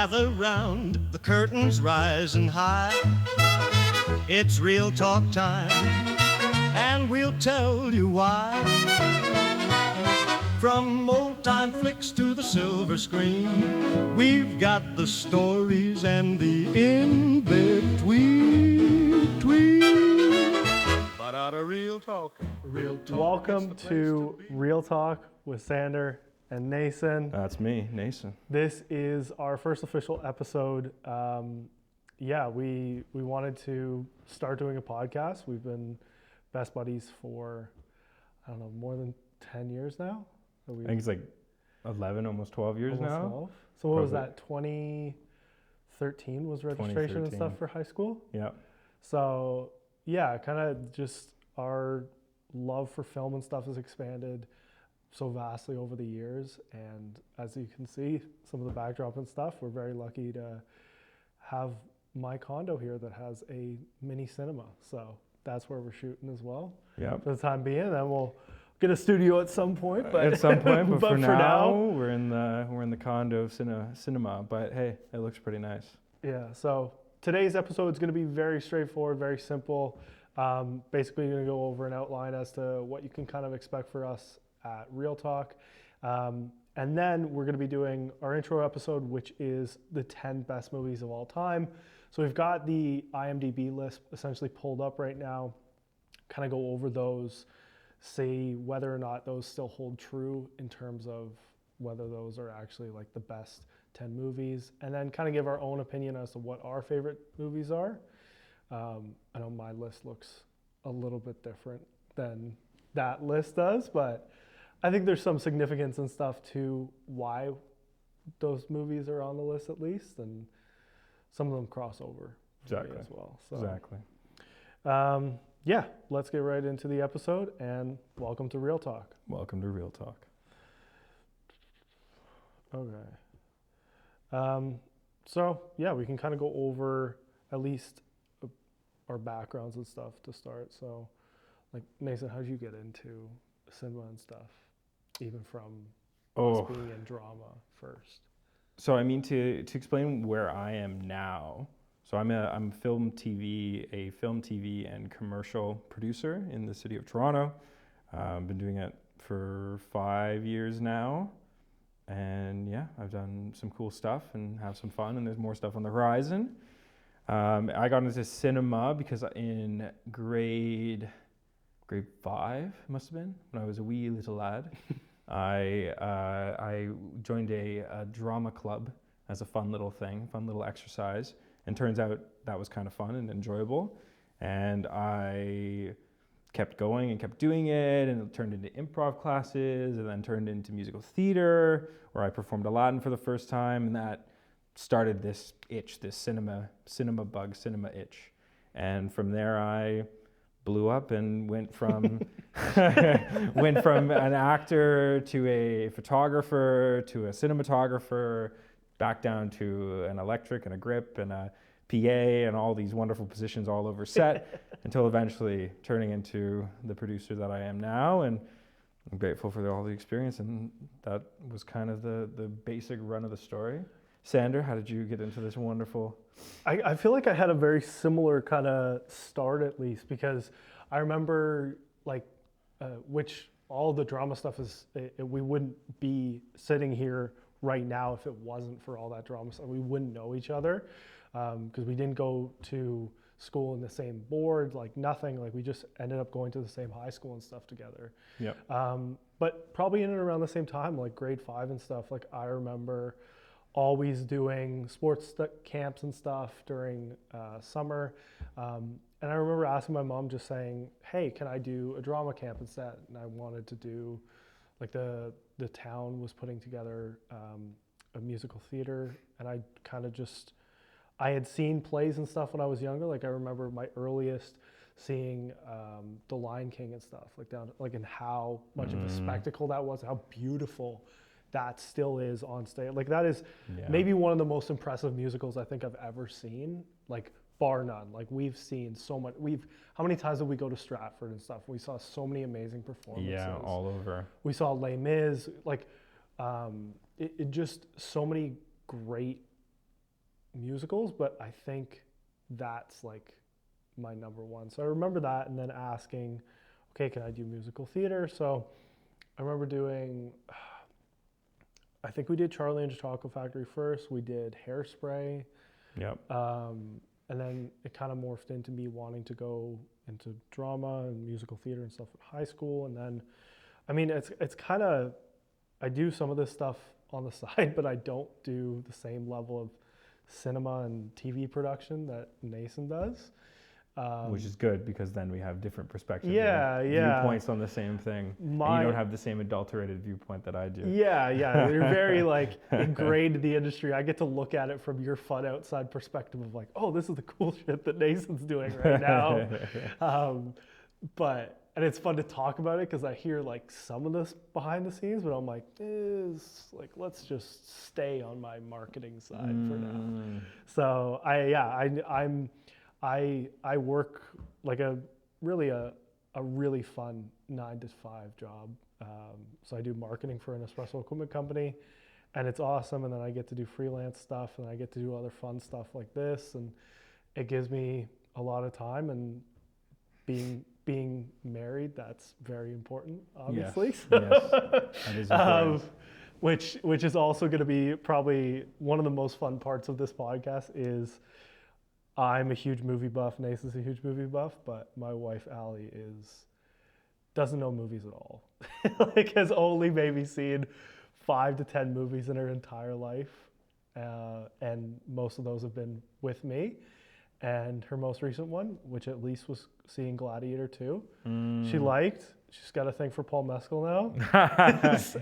gather round, the curtains rising high. It's real talk time, and we'll tell you why. From old-time flicks to the silver screen, we've got the stories and the in-between. But out of real talk. Welcome to Real Talk with Sander and Nason. That's me, Nason. This is our first official episode. We wanted to start doing a podcast. We've been best buddies for, I don't know, more than 10 years now. I think it's like 11, almost 12 years now. 12. So what was that, 2013 was registration and stuff for high school? Yeah. So yeah, kind of just our love for film and stuff has expanded so vastly over the years. And as you can see, some of the backdrop and stuff, we're very lucky to have my condo here that has a mini cinema. So that's where we're shooting as well. Yeah. For the time being, then we'll get a studio at some point. But at some point, but for now, now, we're in the condo cinema. But hey, it looks pretty nice. Yeah. So today's episode is going to be very straightforward, very simple. Basically, going to go over an outline as to what you can kind of expect for us at Real Talk. And then we're going to be doing our intro episode, which is the 10 best movies of all time. So we've got the IMDb list essentially pulled up right now, kind of go over those, see whether or not those still hold true in terms of whether those are actually like the best 10 movies, and then kind of give our own opinion as to what our favorite movies are. I know my list looks a little bit different than that list does, but I think there's some significance and stuff to why those movies are on the list at least, and some of them cross over Exactly. as well. So, Exactly. Yeah, let's get right into the episode, and welcome to Real Talk. Welcome to Real Talk. Okay. So yeah, we can kind of go over at least our backgrounds and stuff to start. So, like, Nason, how did you get into cinema and stuff, even from us being in drama first? So I mean, to explain where I am now. So I'm a film, TV, and commercial producer in the city of Toronto. I've been doing it for 5 years now. And yeah, I've done some cool stuff and have some fun, and there's more stuff on the horizon. I got into cinema because in grade 5, it must have been, when I was a wee little lad, I joined a drama club as a fun little exercise. And turns out that was kind of fun and enjoyable. And I kept going and kept doing it, and it turned into improv classes, and then turned into musical theater, where I performed Aladdin for the first time, and that started this itch, this cinema itch. And from there I blew up and went from an actor to a photographer to a cinematographer, back down to an electric and a grip and a PA and all these wonderful positions all over set until eventually turning into the producer that I am now. And I'm grateful for all the experience, and that was kind of the basic run of the story. Sander, how did you get into this wonderful? I feel like I had a very similar kind of start, at least, because I remember which all the drama stuff is, we wouldn't be sitting here right now if it wasn't for all that drama stuff. We wouldn't know each other because we didn't go to school in the same board, like nothing. Like, we just ended up going to the same high school and stuff together. Yep. But probably in and around the same time, like grade 5 and stuff, like I remember always doing sports camps and stuff during summer. And I remember asking my mom, just saying, hey, can I do a drama camp instead? And I wanted to do, like, the town was putting together a musical theater, and I kind of I had seen plays and stuff when I was younger. Like, I remember my earliest seeing The Lion King and stuff, and how much of a spectacle that was, how beautiful that still is on stage. Like, that is maybe one of the most impressive musicals I think I've ever seen, like, bar none. Like, we've seen so much. How many times did we go to Stratford and stuff? We saw so many amazing performances. Yeah, all over. We saw Les Mis, like, it just so many great musicals, but I think that's like my number one. So I remember that, and then asking, okay, can I do musical theater? So I remember doing, I think we did Charlie and the Chocolate Factory first. We did Hairspray. Yep. And then it kind of morphed into me wanting to go into drama and musical theater and stuff in high school. And then, I mean, it's kind of, I do some of this stuff on the side, but I don't do the same level of cinema and TV production that Nason does. Which is good, because then we have different perspectives, Yeah, yeah. viewpoints on the same thing. And you don't have the same adulterated viewpoint that I do. Yeah. You're very like ingrained in the industry. I get to look at it from your fun outside perspective of like, oh, this is the cool shit that Nason's doing right now. And it's fun to talk about it because I hear like some of this behind the scenes, but I'm like, let's just stay on my marketing side for now. So I work like a really fun 9 to 5 job. So I do marketing for an espresso equipment company, and it's awesome. And then I get to do freelance stuff, and I get to do other fun stuff like this, and it gives me a lot of time. And being married, that's very important, obviously. Yes, that is important. Which is also going to be probably one of the most fun parts of this podcast is I'm a huge movie buff. Nason's a huge movie buff, but my wife Allie doesn't know movies at all. Like has only maybe seen 5 to 10 movies in her entire life, and most of those have been with me. And her most recent one, which at least was seeing Gladiator 2, she liked. She's got a thing for Paul Mescal now,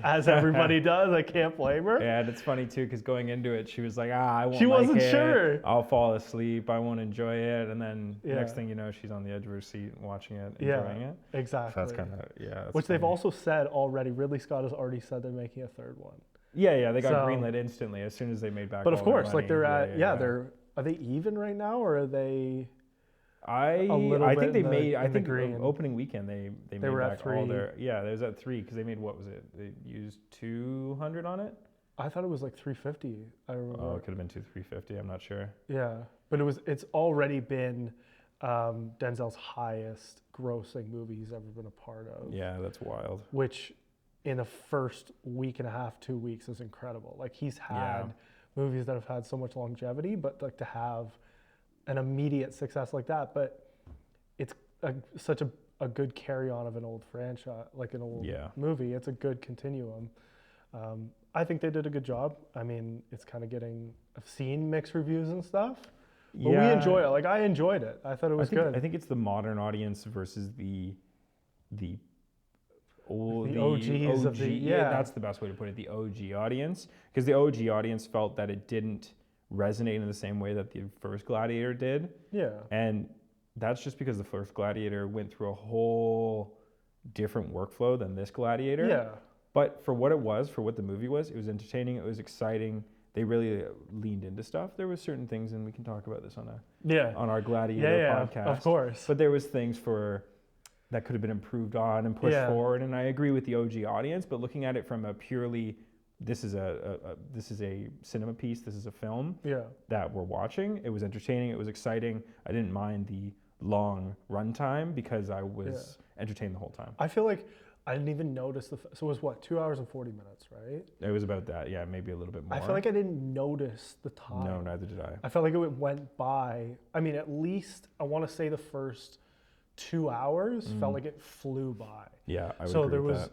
as everybody does. I can't blame her. Yeah, and it's funny too, because going into it, she was like, I won't She wasn't like it. sure. I'll fall asleep. I won't enjoy it. And then next thing you know, she's on the edge of her seat watching it, enjoying it. Exactly. So that's kind of, that's which funny. They've also said already, Ridley Scott has already said they're making a third one. Yeah, they got greenlit instantly as soon as they made back But all of course, their like money. they're, are they even right now, or are they I think they made, I think opening weekend they made were back at 3. all their, they was at 3, because they made, what was it? They used 200 on it? I thought it was like 350. I remember. Oh, it could have been 350. I'm not sure. Yeah, but it's already been Denzel's highest grossing movie he's ever been a part of. Yeah, that's wild. Which in the first week and a half, 2 weeks is incredible. Like he's had movies that have had so much longevity, but like to have an immediate success like that, but it's such a good carry-on of an old franchise, like an old movie. It's a good continuum. I think they did a good job. I mean, it's kind of I've seen mixed reviews and stuff, but we enjoy it. Like I enjoyed it. I thought it was good. I think it's the modern audience versus the OGs of the that's the best way to put it. The OG audience, because the OG audience felt that it didn't resonate in the same way that the first Gladiator did. Yeah. And that's just because the first Gladiator went through a whole different workflow than this Gladiator. Yeah. But for what it was, for what the movie was, it was entertaining, it was exciting. They really leaned into stuff. There was certain things, and we can talk about this on our Gladiator podcast. Of course. But there was things that could have been improved on and pushed forward. And I agree with the OG audience, but looking at it from a purely, this is a cinema piece, this is a film that we're watching. It was entertaining, it was exciting. I didn't mind the long runtime because I was entertained the whole time. I feel like I didn't even notice so it was what, 2 hours and 40 minutes, right? It was about that, maybe a little bit more. I feel like I didn't notice the time. No, neither did I. I felt like it went by. I mean, at least I want to say the first 2 hours felt like it flew by. Yeah, I would agree with that.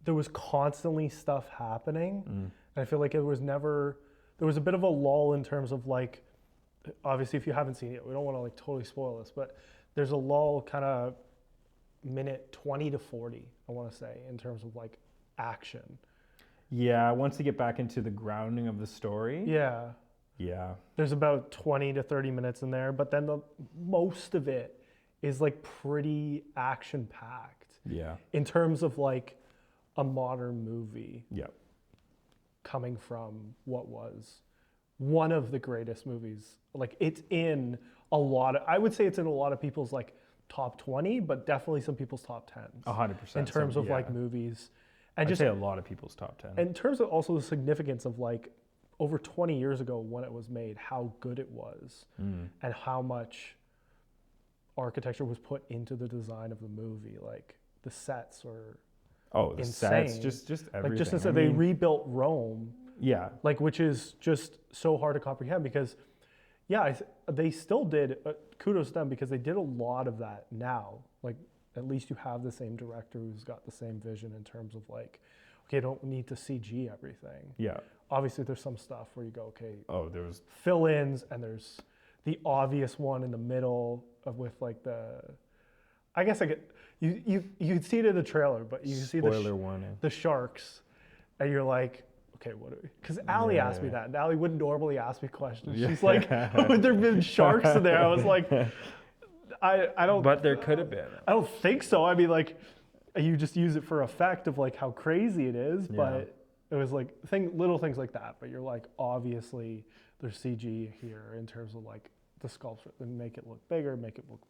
There was constantly stuff happening. And I feel like there was a bit of a lull in terms of like, obviously if you haven't seen it, we don't want to like totally spoil this, but there's a lull kind of minute 20 to 40, I want to say, in terms of like action. Yeah, once they get back into the grounding of the story. Yeah. Yeah. There's about 20 to 30 minutes in there, but then most of it is like pretty action packed. Yeah. In terms of like a modern movie. Yep. Coming from what was one of the greatest movies. Like it's in I would say it's in a lot of people's like top 20, but definitely some people's top 10s. 100%. In terms of like movies. And I'd say a lot of people's top 10. In terms of also the significance of like over 20 years ago when it was made, how good it was and how much architecture was put into the design of the movie. Like the sets were the insane. sets, just everything. Like just instead they rebuilt Rome, Yeah. like, which is just so hard to comprehend because, yeah, they still did, kudos to them because they did a lot of that now. Like, at least you have the same director who's got the same vision in terms of like, okay, I don't need to CG everything. Yeah. Obviously, there's some stuff where you go, okay, There was. fill-ins, and there's the obvious one in the middle with like I guess I get, you could see it in the trailer, but you can see Spoiler warning. the sharks, and you're like, okay, what are we? Because Allie asked me that, and Allie wouldn't normally ask me questions. She's like, would there have been sharks in there? I was like, I don't. But there could have been. I don't think so. I mean, like, you just use it for effect of like how crazy it is, but it was like little things like that. But you're like, obviously, there's CG here in terms of like the sculpture, and make it look bigger, make it look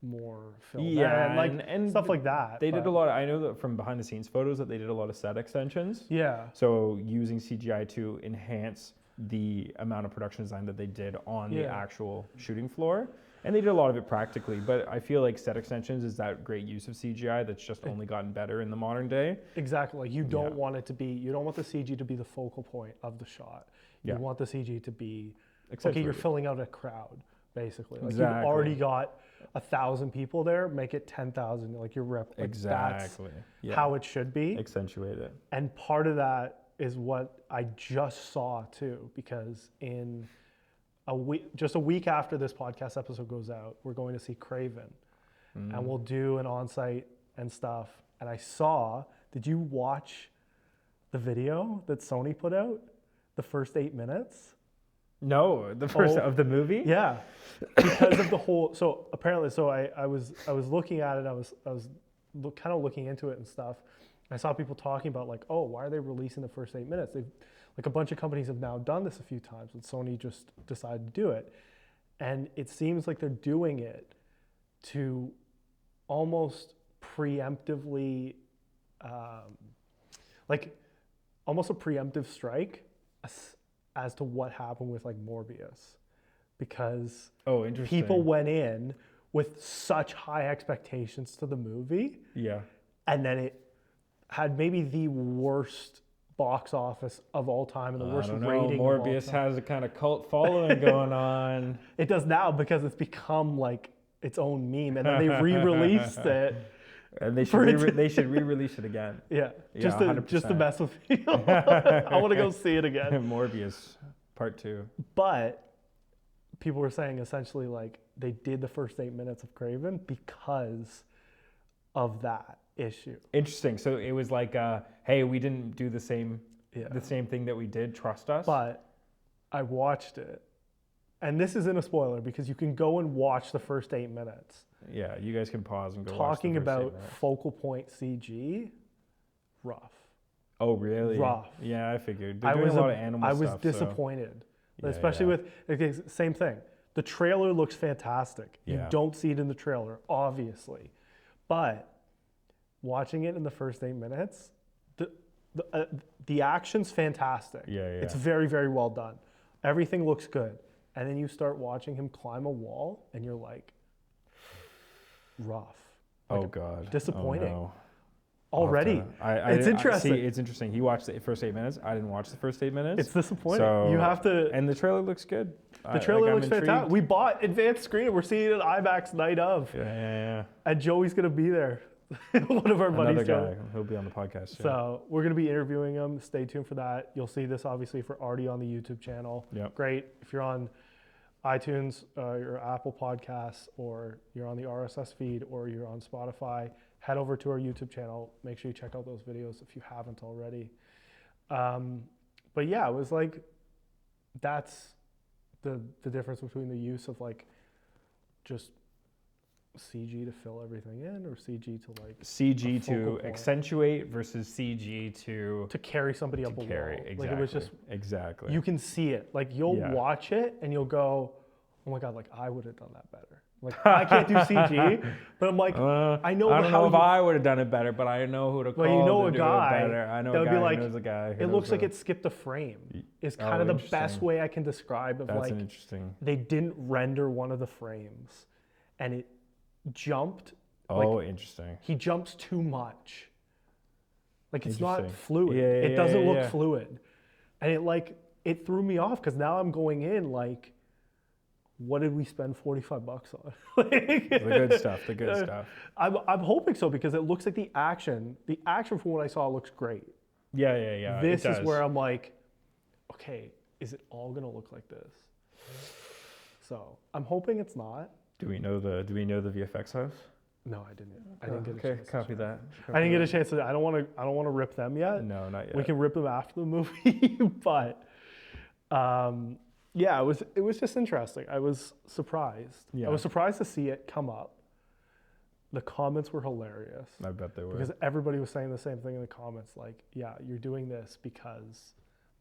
more filled in, like and stuff like that. They did a lot. I know that from behind the scenes photos that they did a lot of set extensions. Yeah. So using CGI to enhance the amount of production design that they did on the actual shooting floor. And they did a lot of it practically, but I feel like set extensions is that great use of CGI that's just only gotten better in the modern day. Exactly. Like you don't want it to be, you don't want the CG to be the focal point of the shot. You want the CG to be, okay, you're filling out a crowd, basically. Like you've already got 1,000 people there, make it 10,000, like you're like that's how it should be. Accentuate it. And part of that is what I just saw too, because in just a week after this podcast episode goes out, we're going to see Craven, and we'll do an on-site and stuff. And I saw, did you watch the video that Sony put out? The first 8 minets? No, the first of the movie? Yeah, because of the whole, so apparently, so I was looking at it, I was kind of looking into it and stuff. I saw people talking about like, oh, why are they releasing the first 8 minutes? Like a bunch of companies have now done this a few times, and Sony just decided to do it. And it seems like they're doing it to almost preemptively, like almost a preemptive strike as to what happened with like Morbius. Because people went in with such high expectations to the movie. Yeah. And then it had maybe the worst box office of all time and the worst rating. Morbius has a kind of cult following going on. It does now because it's become like its own meme, and then they re-released it. And they should re-release it again. Yeah, just to mess with me. I want to go see it again. Morbius Part 2. But people were saying essentially like they did the first 8 minutes of Craven because of that issue. Interesting. So it was like, hey, we didn't do the same thing that we did. Trust us. But I watched it, and this isn't a spoiler because you can go and watch the first 8 minutes. Yeah, you guys can pause and go. Talking about focal point CG, rough. Oh, really? Rough. Yeah, I figured. They're doing a lot of animal stuff. I was disappointed, especially with same thing. The trailer looks fantastic. You don't see it in the trailer, obviously, but watching it in the first 8 minutes, the action's fantastic. It's very, very well done. Everything looks good. And then you start watching him climb a wall, and you're like, rough. Like, oh, God. Disappointing. Oh, no. Already. It's interesting. It's interesting. He watched the first 8 minutes. I didn't watch the first 8 minutes. It's disappointing. So, you have to. And the trailer looks good. The trailer looks fantastic. We bought advanced screening. We're seeing it at IMAX night of. Yeah. And Joey's going to be there. One of our buddies. Another guy. He'll be on the podcast soon. So we're going to be interviewing him. Stay tuned for that. You'll see this obviously for Artie on the YouTube channel. Yep. Great. If you're on iTunes, your Apple Podcasts, or you're on the RSS feed, or you're on Spotify, head over to our YouTube channel. Make sure you check out those videos if you haven't already. But yeah, it was like, that's the difference between the use of like just CG to fill everything in, or CG to like CG to accentuate versus CG to carry somebody up a wall. Exactly. Like it was just exactly. You can see it. Like you'll watch it and you'll go, oh my God, like I would have done that better. Like, I can't do CG, but I'm like, I know I don't how know if you, I would have done it better, but I know who to call well, you know to a do guy it better. I know that a would guy be like, who knows a guy. Who it knows looks like a- it skipped a frame. It's Oh, kind of the best interesting. way I can describe of That's like, an interesting. they didn't render one of the frames and it jumped. Oh, interesting. He jumps too much. Like, it's not Interesting. fluid. Yeah, It doesn't look yeah. fluid. And it threw me off because now I'm going in like, what did we spend $45 on? Like, The good stuff. The good stuff. I'm hoping so because it looks like the action from what I saw looks great. Yeah. This it is does. where I'm like, okay, is it all gonna look like this? So I'm hoping it's not. Do we know the VFX house? No, I didn't. I didn't get a Okay, chance. copy that. I didn't get a chance to. I don't want to rip them yet. No, not yet. We can rip them after the movie, but yeah, it was just interesting. I was surprised. Yeah. I was surprised to see it come up. The comments were hilarious I bet they were. because everybody was saying the same thing in the comments. Like, yeah, you're doing this because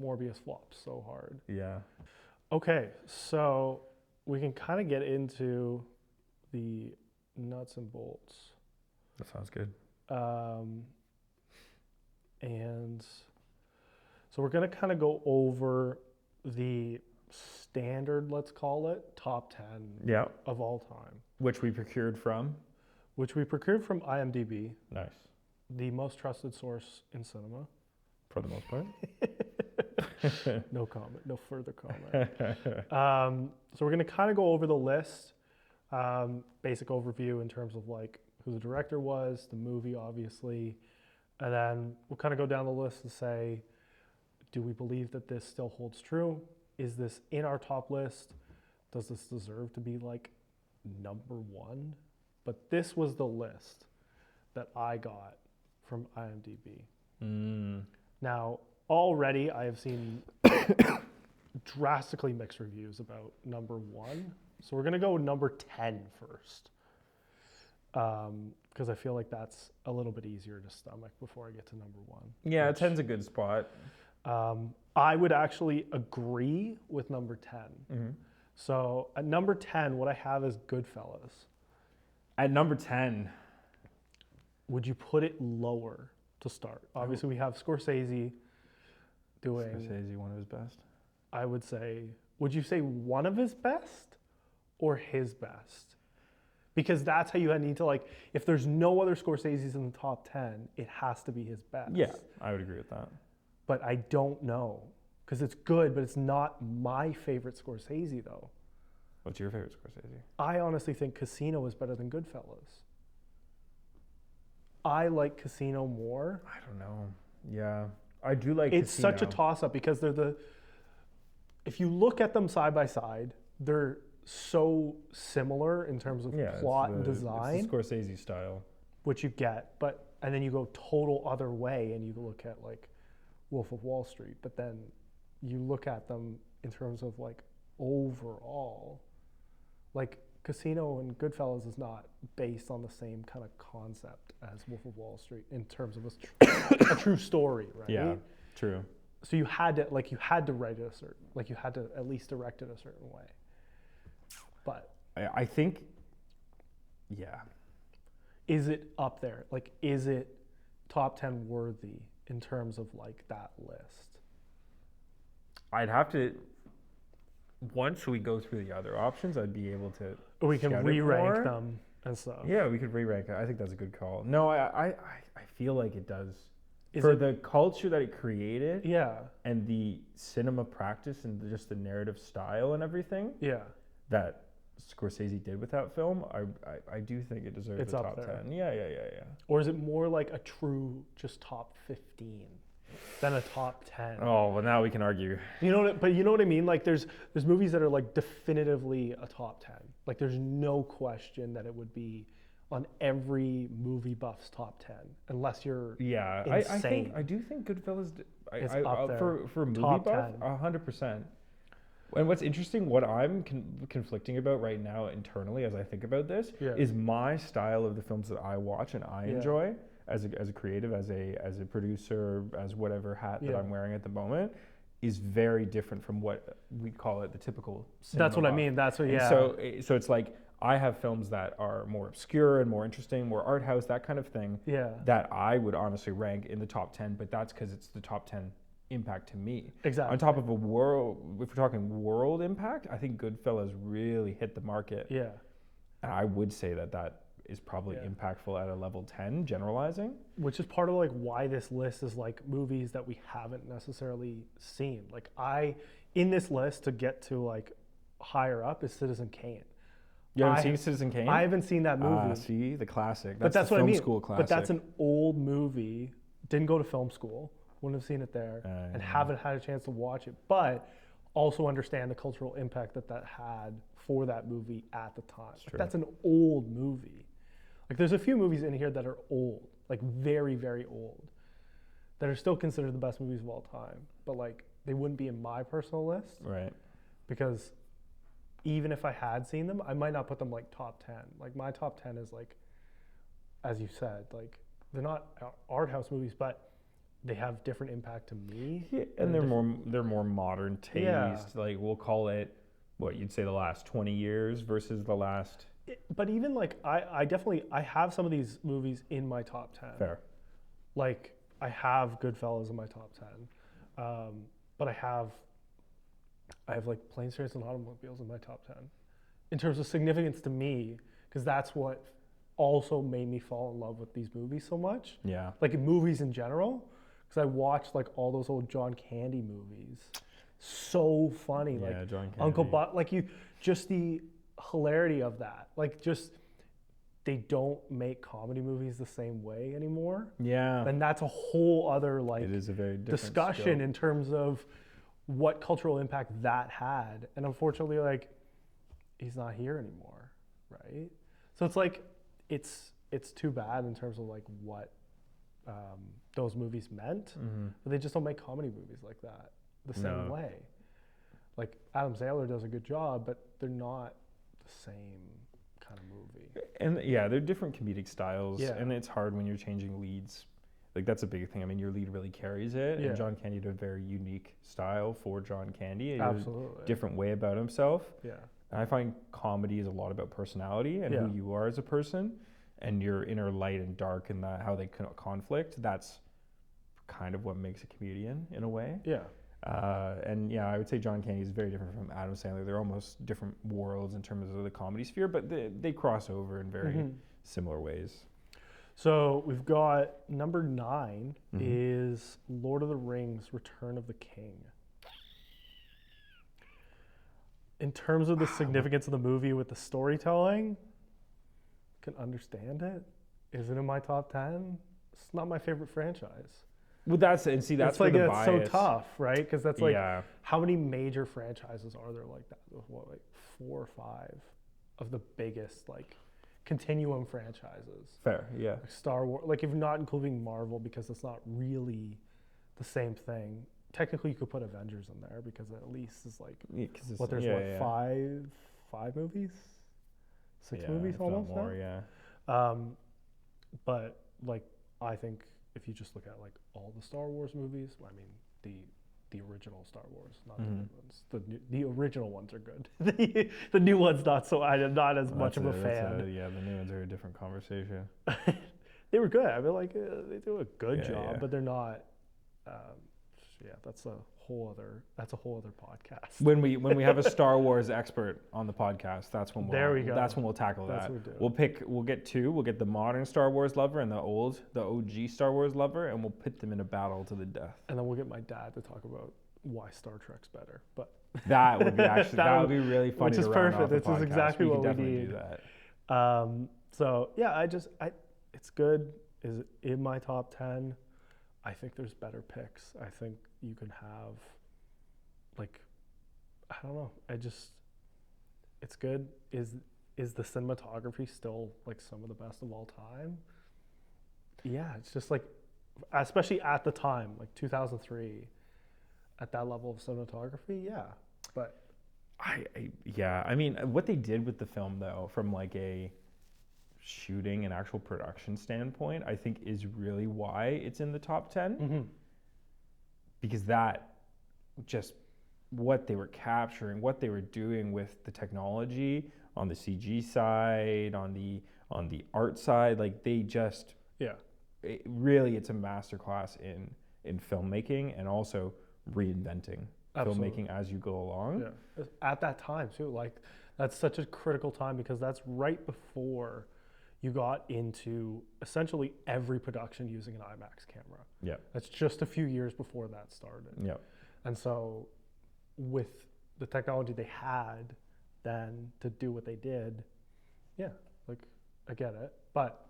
Morbius flopped so hard. Yeah. Okay, so we can kind of get into the nuts and bolts. That sounds good. And so we're going to kind of go over the standard, let's call it, top 10 Yeah. of all time, Which we procured from. which we procured from IMDb, Nice. the most trusted source in cinema. For the most part. No comment, no further comment. So we're going to kind of go over the list, basic overview in terms of like who the director was, the movie, obviously, and then we'll kind of go down the list and say, do we believe that this still holds true? Is this in our top list? Does this deserve to be like number one? But this was the list that I got from IMDb. Now, already I have seen drastically mixed reviews about number one. So we're going to go number 10 first. Because I feel like that's a little bit easier to stomach before I get to number one. Yeah, 10's a good spot. I would actually agree with number 10. Mm-hmm. So at number 10, what I have is Goodfellas. At number 10. Would you put it lower to start? Obviously, we have Scorsese doing, Scorsese, one of his best. I would say, would you say one of his best or his best? Because that's how you need to, like, if there's no other Scorseses in the top 10, it has to be his best. Yeah, I would agree with that. But I don't know. Because it's good, but it's not my favorite Scorsese, though. What's your favorite Scorsese? I honestly think Casino is better than Goodfellas. I like Casino more. I don't know. Yeah, I do like It's Casino. such a toss-up because if you look at them side by side, they're so similar in terms of plot and design, it's the Scorsese style. which you get, and then you go total other way and you look at like Wolf of Wall Street, but then you look at them in terms of like overall, like Casino and Goodfellas is not based on the same kind of concept as Wolf of Wall Street in terms of a true story, right? Yeah, true. So you had to write it you had to at least direct it a certain way. But I think, yeah. is it up there? Like, is it top 10 worthy in terms of like that list? I'd have to, once we go through the other options, I'd be able to. Or we can scout it re-rank more. them and stuff. Yeah, we could re-rank it. I think that's a good call. No, I feel like it does. Is For it- the culture that it created Yeah. and the cinema practice and just the narrative style and everything Yeah. that Scorsese did with that film, I do think it deserves It's the up top there. 10. Yeah. Or is it more like a true just top 15 than a top 10? Oh, well, now we can argue. You know what, but you know what I mean? Like there's movies that are like definitively a top 10. Like there's no question that it would be on every movie buff's top 10 unless you're Yeah, insane. I do think Goodfellas It's up there. for movie Top buff, 10. 100%. And what's interesting, what I'm conflicting about right now internally as I think about this, Yeah. is my style of the films that I watch and I enjoy as a creative, as a producer, as whatever hat that Yeah. I'm wearing at the moment, is very different from what we call it the typical cinema That's what I buff. mean. That's what, And yeah. so it's like I have films that are more obscure and more interesting, more art house, that kind of thing. Yeah. That I would honestly rank in the top 10, but that's because it's the top 10 impact to me. Exactly. On top of a world, if we're talking world impact, I think Goodfellas really hit the market. Yeah. And I would say that is probably impactful at a level 10, generalizing. Which is part of like why this list is like movies that we haven't necessarily seen. Like in this list to get to like higher up is Citizen Kane. You haven't seen Citizen Kane? I haven't seen that movie. See, the classic. But that's the what film I mean. school classic. But that's an old movie. Didn't go to film school. Wouldn't have seen it there. And haven't had a chance to watch it. But also understand the cultural impact that had for that movie at the time. Like, that's an old movie. Like there's a few movies in here that are old. Like very, very old. That are still considered the best movies of all time. But like they wouldn't be in my personal list. Right. Because even if I had seen them, I might not put them like top 10. Like my top 10 is like, as you said, like they're not art house movies, but they have different impact to me. Yeah, and they're more modern taste. Yeah. Like we'll call it what you'd say the last 20 years versus the last. But even like I definitely have some of these movies in my top 10. Fair. Like I have Goodfellas in my top 10. But I have like Planes, Trains, and Automobiles in my top 10 in terms of significance to me, because that's what also made me fall in love with these movies so much. Yeah. Like in movies in general, because I watched like all those old John Candy movies. So funny. Yeah, like John Candy. Uncle Buck, like just the hilarity of that. Like just they don't make comedy movies the same way anymore. Yeah. And that's a whole other like it is a very different discussion scope. in terms of what cultural impact that had. And unfortunately, like he's not here anymore, right? So it's like it's too bad in terms of like what those movies meant, but they just don't make comedy movies like that the same way. Like Adam Sandler does a good job, but they're not the same kind of movie. And yeah, they're different comedic styles, Yeah. and it's hard when you're changing leads. Like that's a big thing. I mean, your lead really carries it, Yeah. and John Candy did a very unique style for John Candy. He Absolutely. had a different way about himself. Yeah. And I find comedy is a lot about personality and who you are as a person, and your inner light and dark, and how they conflict. That's kind of what makes a comedian in a way. Yeah. And yeah, I would say John Candy is very different from Adam Sandler. They're almost different worlds in terms of the comedy sphere, but they cross over in very similar ways. So we've got number 9 is Lord of the Rings: Return of the King. In terms of the significance of the movie with the storytelling, can understand it. Is it in my top 10? It's not my favorite franchise. Well, that's It's like like the it's so bias. tough, right? Because that's like how many major franchises are there like that? What, like 4 or 5 of the biggest like continuum franchises. Fair, yeah. Like Star Wars, like if not including Marvel because it's not really the same thing. Technically, you could put Avengers in there because at least it's like what there's 5 movies, 6 movies if not almost more, now. But like I think if you just look at like all the Star Wars movies, I mean the original Star Wars, not the new ones. The original ones are good. the new ones not so. I'm not as much of a fan. The new ones are a different conversation. They were good. I mean, like they do a good job, but they're not. That's a whole other podcast. When we have a Star Wars expert on the podcast, that's when we'll tackle That's that. what we do. We'll get 2. We'll get the modern Star Wars lover and the OG Star Wars lover, and we'll pit them in a battle to the death. And then we'll get my dad to talk about why Star Trek's better. But that would be that would be really funny. Which is to round perfect. off the This is podcast. exactly what we could definitely need. do that. So yeah, it's good. Is it in my top 10? I think there's better picks. I think you can have, like, I don't know. It's good. Is the cinematography still like some of the best of all time? Yeah, it's just like, especially at the time, like 2003, at that level of cinematography, yeah. But I mean, what they did with the film though, from like a shooting and actual production standpoint, I think is really why it's in the top 10. Because that just what they were capturing, what they were doing with the technology on the CG side, on the art side, like they just really, it's a masterclass in filmmaking and also reinventing filmmaking as you go along. Yeah, at that time too, like that's such a critical time because that's right before you got into essentially every production using an IMAX camera. Yeah. That's just a few years before that started. Yeah. And so with the technology they had then to do what they did, yeah, like I get it. But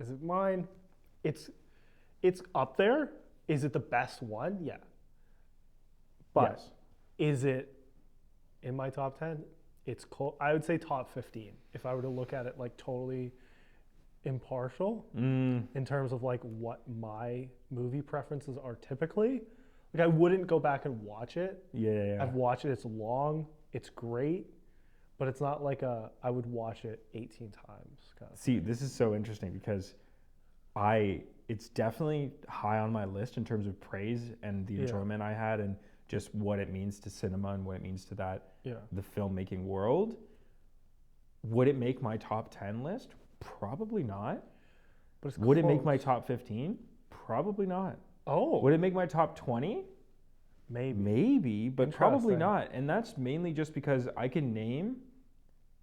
is it mine? It's up there. Is it the best one? Yeah. But Yes. is it in my top 10? It's I would say top 15 if I were to look at it like totally impartial in terms of like what my movie preferences are typically. Like I wouldn't go back and watch it. Yeah. I've watched it. It's long. It's great, but it's not like I would watch it 18 times. Kind of. See, this is so interesting because it's definitely high on my list in terms of praise and the enjoyment I had and just what it means to cinema and what it means to the filmmaking world. Would it make my top 10 list? Probably not. But it's Would it make close. my top 15? Probably not. Oh, Would it make my top 20? Maybe, but probably Interesting. not. And that's mainly just because I can name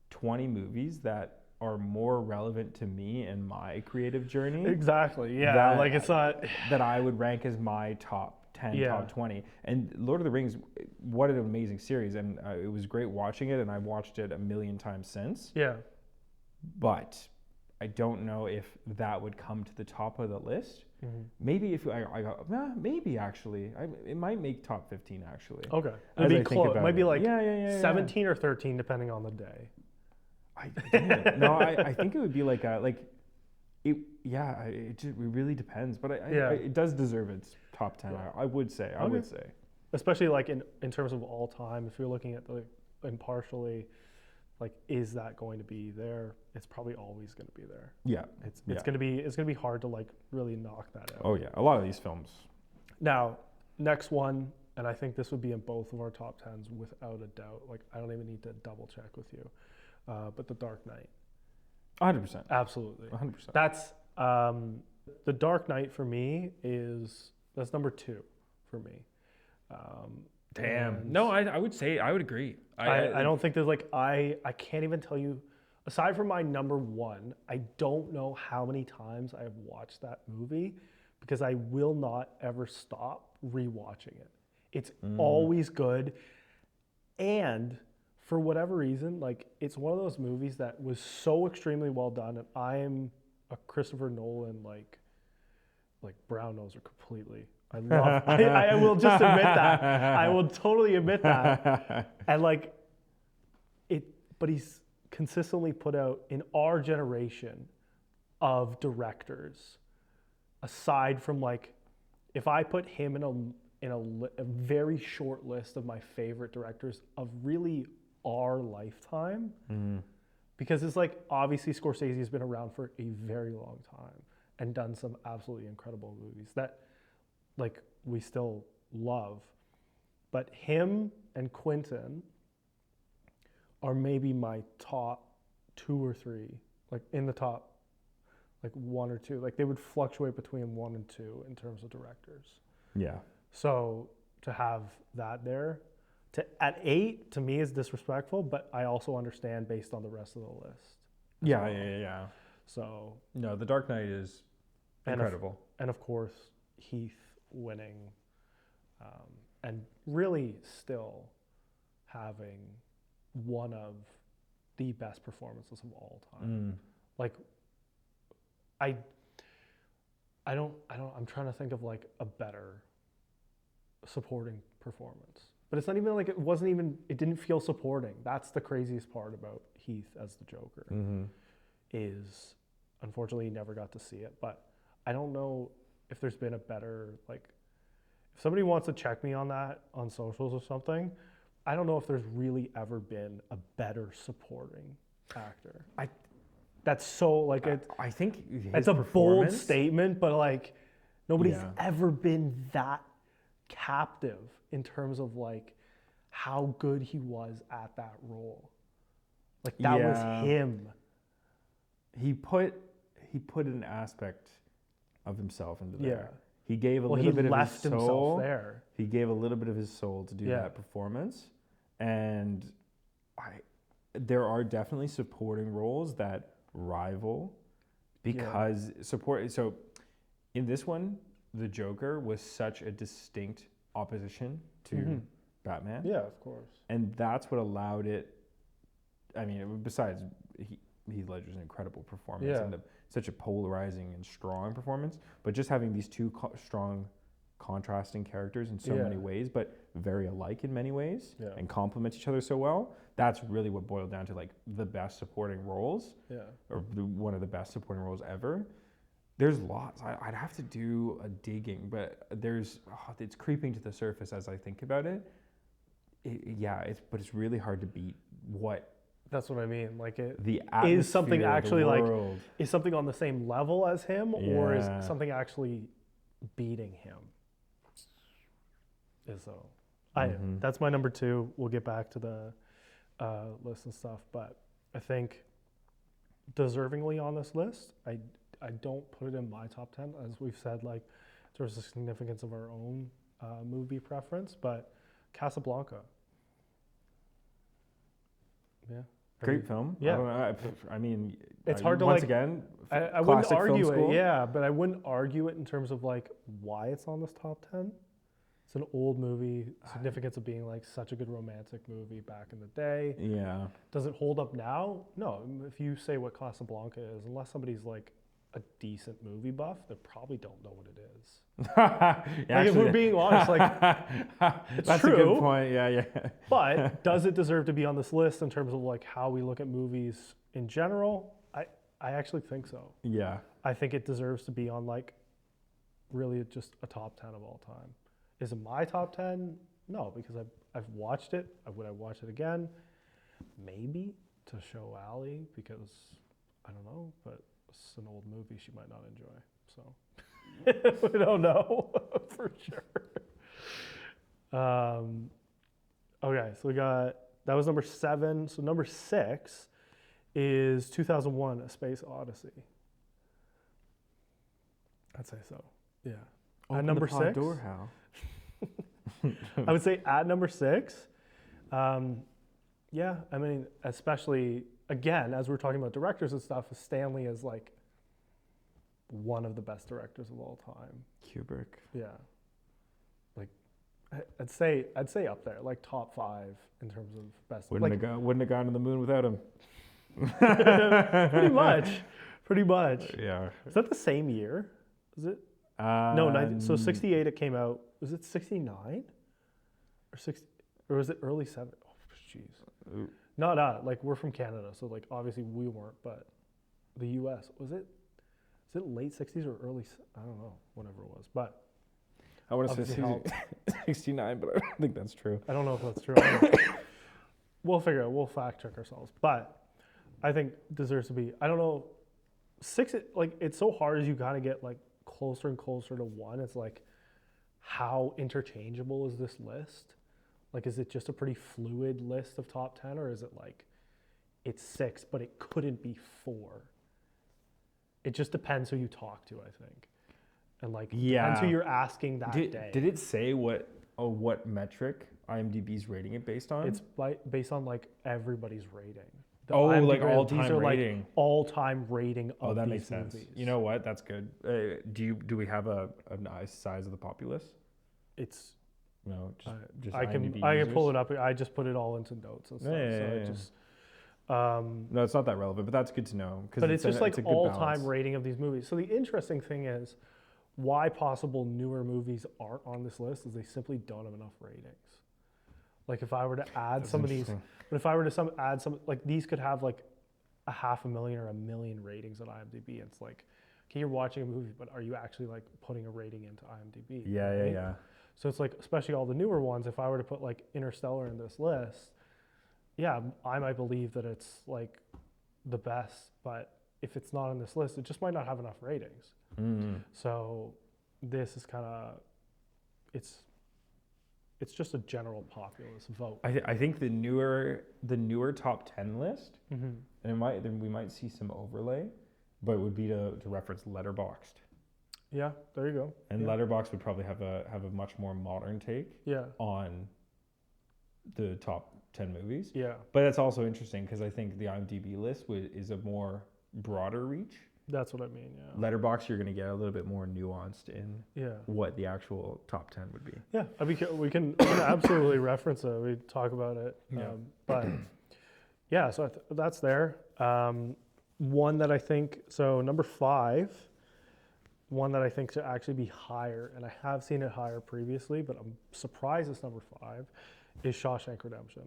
20 movies that are more relevant to me and my creative journey. exactly. Yeah, that- like it's not. That I would rank as my top 10, top 20. And Lord of the Rings, what an amazing series. And it was great watching it, and I watched it a million times since. Yeah. But I don't know if that would come to the top of the list. Mm-hmm. Maybe if I got, maybe actually, it might make top 15 actually. Okay. As It'd be I think close. It about might be it. like Yeah. 17 or 13 depending on the day. I think it would be like it really depends, but it does deserve its top 10. I would say. I would say. Especially like in terms of all time, if you're looking at the impartially, like is that going to be there? It's probably always going to be there. Yeah. It's going to be hard to like really knock that out. Oh yeah, a lot of these films. Now, next one, and I think this would be in both of our top 10s without a doubt. Like I don't even need to double check with you. But The Dark Knight. 100%. Absolutely. 100%. That's The Dark Knight for me that's number 2 for me. Damn. No, I would say I would agree. I don't think there's like I can't even tell you. Aside from my number 1, I don't know how many times I have watched that movie because I will not ever stop rewatching it. It's always good, and for whatever reason, like it's one of those movies that was so extremely well done, and I am a Christopher Nolan like brown noser completely. I love. I will just admit that. I will totally admit that. And like it, but he's consistently put out in our generation of directors. Aside from like, if I put him in a very short list of my favorite directors of really our lifetime, because it's like obviously Scorsese has been around for a very long time and done some absolutely incredible movies that like we still love, but him and Quentin are maybe my top 2 or 3, like in the top like 1 or 2. Like they would fluctuate between 1 and 2 in terms of directors. Yeah. So to have that there at 8 to me is disrespectful, but I also understand based on the rest of the list. Yeah. So No, The Dark Knight is incredible. and of course Heath winning, and really still having one of the best performances of all time. Like I'm trying to think of like a better supporting performance. But it's not even like it didn't feel supporting. That's the craziest part about Heath as the Joker. Is unfortunately he never got to see it, but I don't know if there's been a better, like, if somebody wants to check me on that on socials or something, I don't know if there's really ever been a better supporting actor. That's so like I think it's a bold statement, but like nobody's ever been that captive in terms of like how good he was at that role. Like that was him. He put an aspect of himself into there. Yeah. He gave a little bit of his soul. Himself there. He gave a little bit of his soul to do that performance. And there are definitely supporting roles that rival because so in this one, the Joker was such a distinct opposition to Batman. Yeah, of course. And that's what allowed it. I mean, besides Heath Ledger's an incredible performance and such a polarizing and strong performance, but just having these two strong, contrasting characters in so many ways, but very alike in many ways, and complement each other so well. That's really what boiled down to like the best supporting roles, or one of the best supporting roles ever. There's lots. I'd have to do a digging, but it's creeping to the surface as I think about it. But it's really hard to beat what. That's what I mean. Like the is something actually like world. Is something on the same level as him, or is something actually beating him? So, that's my number 2. We'll get back to the list and stuff, but I think deservingly on this list, I don't put it in my top 10, as we've said. Like there's a significance of our own movie preference, but Casablanca. Yeah. Great film. Yeah. I mean, it's hard to once like. again. I wouldn't argue it. Yeah, but I wouldn't argue it in terms of like why it's on this top 10. It's an old movie. Significance of being like such a good romantic movie back in the day. Yeah. Does it hold up now? No. If you say what Casablanca is, unless somebody's like a decent movie buff, they probably don't know what it is. Like if we're being honest, like it's that's true. a good point. Yeah. But does it deserve to be on this list in terms of like how we look at movies in general? I actually think so. Yeah. I think it deserves to be on like really just a top 10 of all time. Is it my top 10? No, because I've watched it. Would I watch it again? Maybe to show Allie, because I don't know, but it's an old movie she might not enjoy. So we don't know for sure. Okay, so we got, that was number 7. So number 6 is 2001: A Space Odyssey. I'd say so. Yeah. At number 6. Door, Hal. I would say at number 6. Yeah, I mean, especially again, as we're talking about directors and stuff, Stanley is like one of the best directors of all time. Kubrick. Yeah. Like I'd say up there, like top 5 in terms of best. Wouldn't have gone to the moon without him. Pretty much. Yeah. Is that the same year? Is it? No, so 68 it came out. Was it 69? Or 60? Or was it early 7? Oh, jeez. No, like we're from Canada, so like obviously we weren't, but the US, was it late 60s or early, I don't know, whatever it was. But I want to say 69, but I don't think that's true. I don't know if that's true. We'll figure it out. We'll fact check ourselves. But I think deserves to be, I don't know, 6, like it's so hard as you kind of get like closer and closer to 1. It's like, how interchangeable is this list? Like, is it just a pretty fluid list of top 10, or is it like, it's 6, but it couldn't be 4? It just depends who you talk to, I think. And like, depends who you're asking that day. Did it say what metric IMDb's rating it based on? It's based on like everybody's rating. Like all-time rating. Like all-time rating of that these makes sense. movies. You know what? That's good. Do we have a nice size of the populace? It's no, just I can pull it up. I just put it all into notes and stuff. No, it's not that relevant, but that's good to know. But it's just like all-time rating of these movies. So the interesting thing is, why possible newer movies aren't on this list is they simply don't have enough ratings. Like if I were to add some of these, but if I were to add some, like these could have like 500,000 or 1 million ratings on IMDb. It's like, okay, you're watching a movie, but are you actually like putting a rating into IMDb? Yeah. So it's like, especially all the newer ones, if I were to put like Interstellar in this list, yeah, I might believe that it's like the best, but if it's not on this list, it just might not have enough ratings. So this is kind of, it's it's just a general populace vote. I think the newer top 10 list, and we might see some overlay, but it would be to reference Letterboxd. Yeah, there you go. And Letterboxd would probably have a much more modern take on the top 10 movies. Yeah. But that's also interesting because I think the IMDb list is a more broader reach. That's what I mean, yeah. Letterboxd, you're going to get a little bit more nuanced in what the actual top 10 would be. Yeah, I mean, we can absolutely reference it. We talk about it. But yeah, so that's there. One that I think, so number 5, one that I think should actually be higher, and I have seen it higher previously, but I'm surprised it's number 5, is Shawshank Redemption.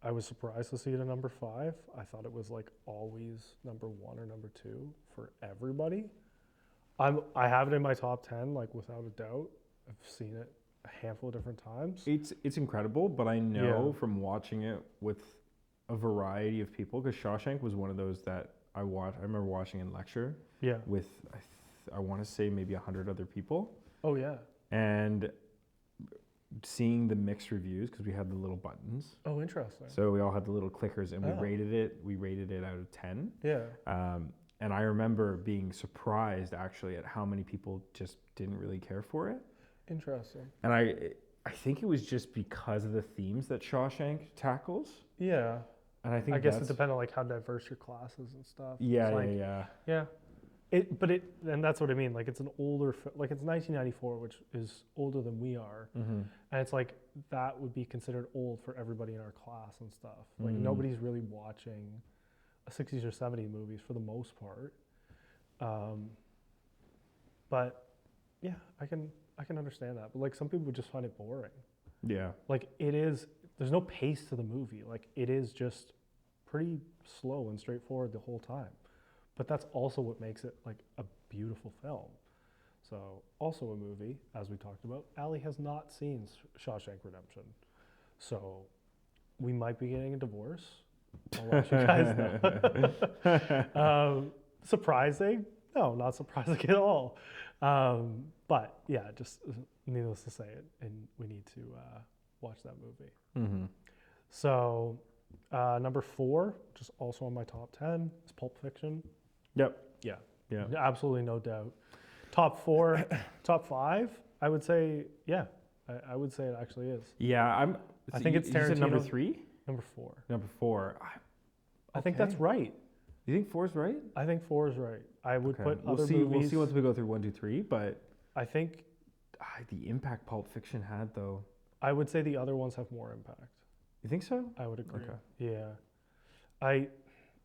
I was surprised to see it at number 5. I thought it was like always number 1 or number 2 for everybody. I have it in my top 10, like without a doubt. I've seen it a handful of different times. It's incredible, but I know from watching it with a variety of people, because Shawshank was one of those that I remember watching in lecture with, I want to say maybe 100 other people. Oh, yeah. And seeing the mixed reviews, because we had the little buttons. Oh, interesting. So we all had the little clickers, and we rated it out of 10. Yeah. And I remember being surprised actually at how many people just didn't really care for it. Interesting. And I think it was just because of the themes that Shawshank tackles. Yeah. And I guess it depends on like how diverse your class is and stuff. Yeah, Yeah. And that's what I mean. Like it's an older, like it's 1994, which is older than we are, and it's like that would be considered old for everybody in our class and stuff. Like nobody's really watching a 60s or 70s movies for the most part. But yeah, I can understand that. But like some people would just find it boring. Yeah. Like it is. There's no pace to the movie. Like it is just pretty slow and straightforward the whole time. But that's also what makes it like a beautiful film. So also a movie, as we talked about, Allie has not seen Shawshank Redemption. So we might be getting a divorce. I'll let you guys know. Surprising? No, not surprising at all. But yeah, just needless to say it, and we need to watch that movie. So number 4, which is also on my top 10, is Pulp Fiction. Yep. Yeah. Absolutely no doubt. Top 4, top 5, I would say, I would say it actually is. Yeah, I think it's Tarantino. You said number 3? Number 4. Number 4. I think that's right. You think 4 is right? I think 4 is right. I would put we'll other see, movies. We'll see once we go through 1, 2, 3, but I think the impact Pulp Fiction had, though. I would say the other ones have more impact. You think so? I would agree. Okay. Yeah.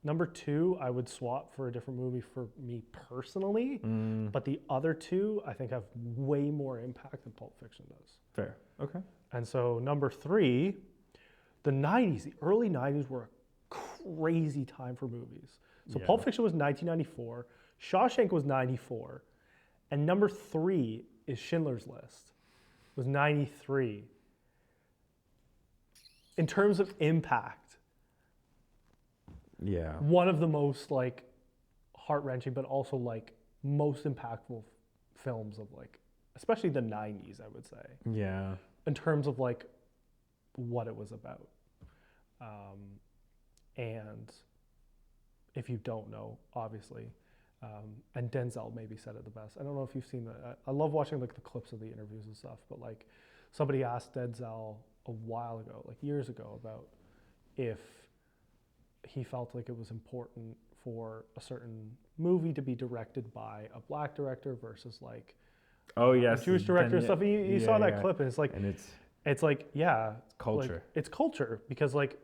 Number 2, I would swap for a different movie for me personally, but the other 2 I think have way more impact than Pulp Fiction does. Fair. Okay. And so number 3, the 90s, the early 90s were a crazy time for movies. So Pulp Fiction was 1994, Shawshank was 94, and number 3 is Schindler's List, was 93. In terms of impact, one of the most like heart-wrenching, but also like most impactful films of like, especially the 90s, I would say. Yeah. In terms of like what it was about. And if you don't know, obviously, and Denzel maybe said it the best. I don't know if you've seen that. I love watching like the clips of the interviews and stuff, but like somebody asked Denzel a while ago, like years ago, about if he felt like it was important for a certain movie to be directed by a black director versus like a Jewish director and stuff. You saw that clip, and it's like, it's like, it's culture. Like, it's culture because like,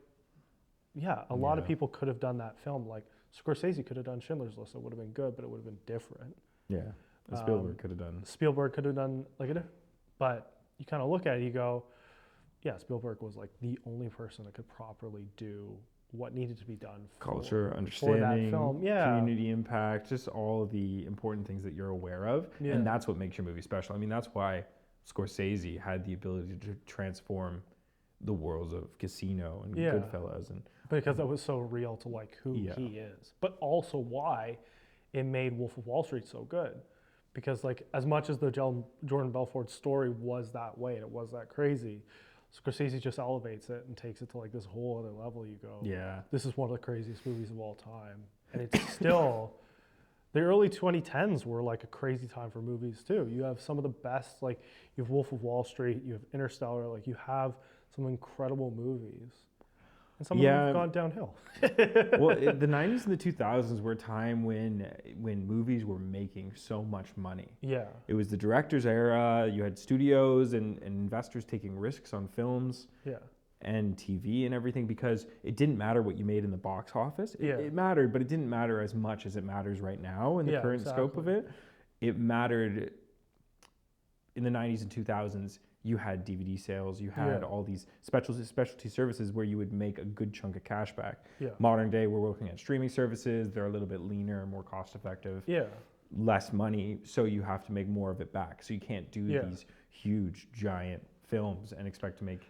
a lot of people could have done that film. Like Scorsese could have done Schindler's List. It would have been good, but it would have been different. Yeah, and Spielberg could have done. Spielberg could have done like it, but you kind of look at it, you go, Spielberg was like the only person that could properly do what needed to be done for culture, understanding, that film. Community impact, just all of the important things that you're aware of. And that's what makes your movie special. I mean, that's why Scorsese had the ability to transform the worlds of Casino and Goodfellas. And because that was so real to like who he is. But also why it made Wolf of Wall Street so good. because like as much as the Jordan Belfort story was that way and it was that crazy, Scorsese just elevates it and takes it to like this whole other level. You go, Yeah. this is one of the craziest movies of all time, and it's still. The early 2010s were like a crazy time for movies too. You have some of the best, like you have Wolf of Wall Street, you have Interstellar, like you have some incredible movies, and some of them have gone downhill. Well, the 90s and the 2000s were a time when movies were making so much money. Yeah. It was the director's era. You had studios and investors taking risks on films. Yeah. And TV and everything, because it didn't matter what you made in the box office. It mattered, but it didn't matter as much as it matters right now in the current scope of it. It mattered in the 90s and 2000s. You had DVD sales, you had all these specialty services where you would make a good chunk of cash back. Yeah. Modern day, we're looking at streaming services. They're a little bit leaner, more cost effective. Yeah. Less money, so you have to make more of it back. So you can't do these huge, giant films and expect to make.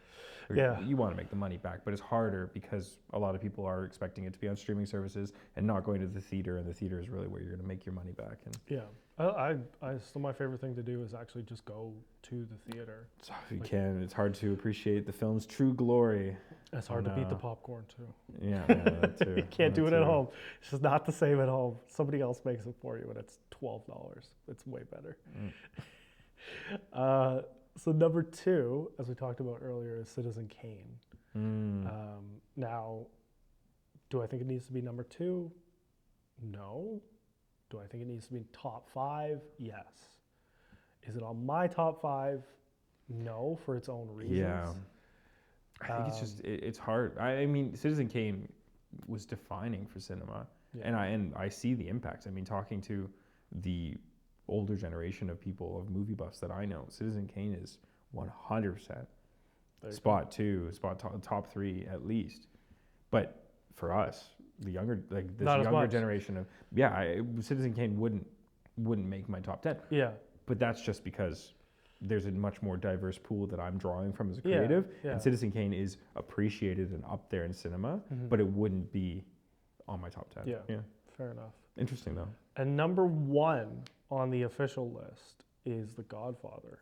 You want to make the money back, but it's harder because a lot of people are expecting it to be on streaming services and not going to the theater, and the theater is really where you're going to make your money back. And I still, my favorite thing to do is actually just go to the theater. So if you can, it's hard to appreciate the film's true glory. It's hard to beat the popcorn too. Yeah, that too. You can't do it at home. It's just not the same at home. Somebody else makes it for you, and it's $12. It's way better. So number 2, as we talked about earlier, is Citizen Kane. Now, do I think it needs to be number 2? No. Do I think it needs to be top 5? Yes. Is it on my top 5? No, for its own reasons. Yeah. I think it's just, it's hard. I mean, Citizen Kane was defining for cinema. Yeah. And I see the impacts. I mean, talking to the older generation of people, of movie buffs that I know, Citizen Kane is 100% top 3 at least. But for us, the younger, like this younger generation of, Citizen Kane wouldn't make my top 10. Yeah. But that's just because there's a much more diverse pool that I'm drawing from as a creative. Yeah. And Citizen Kane is appreciated and up there in cinema, but it wouldn't be on my top 10. Yeah. Fair enough. Interesting though. And number 1 on the official list is The Godfather,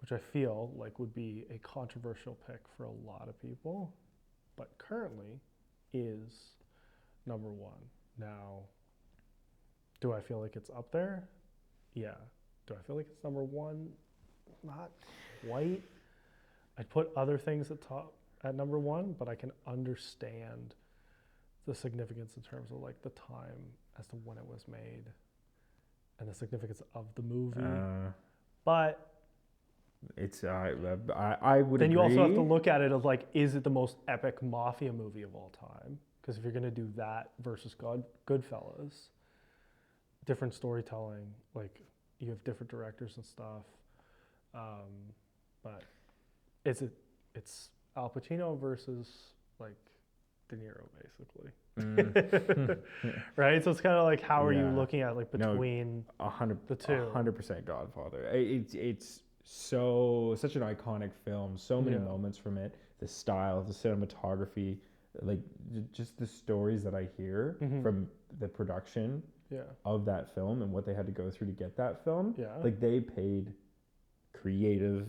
which I feel like would be a controversial pick for a lot of people, but currently is number 1. Now, do I feel like it's up there? Yeah. Do I feel like it's number 1? Not quite. I'd put other things at number 1, but I can understand the significance in terms of like the time as to when it was made and the significance of the movie. But it's I would then agree. You also have to look at it as like, is it the most epic mafia movie of all time? Because if you're going to do that versus Goodfellas, different storytelling, like you have different directors and stuff. But it's Al Pacino versus like De Niro, basically. Right? So it's kind of like, how are you looking at like between the two? 100% Godfather. It's such an iconic film. So many moments from it. The style, the cinematography, like just the stories that I hear from the production of that film and what they had to go through to get that film. Yeah. Like they paid creative,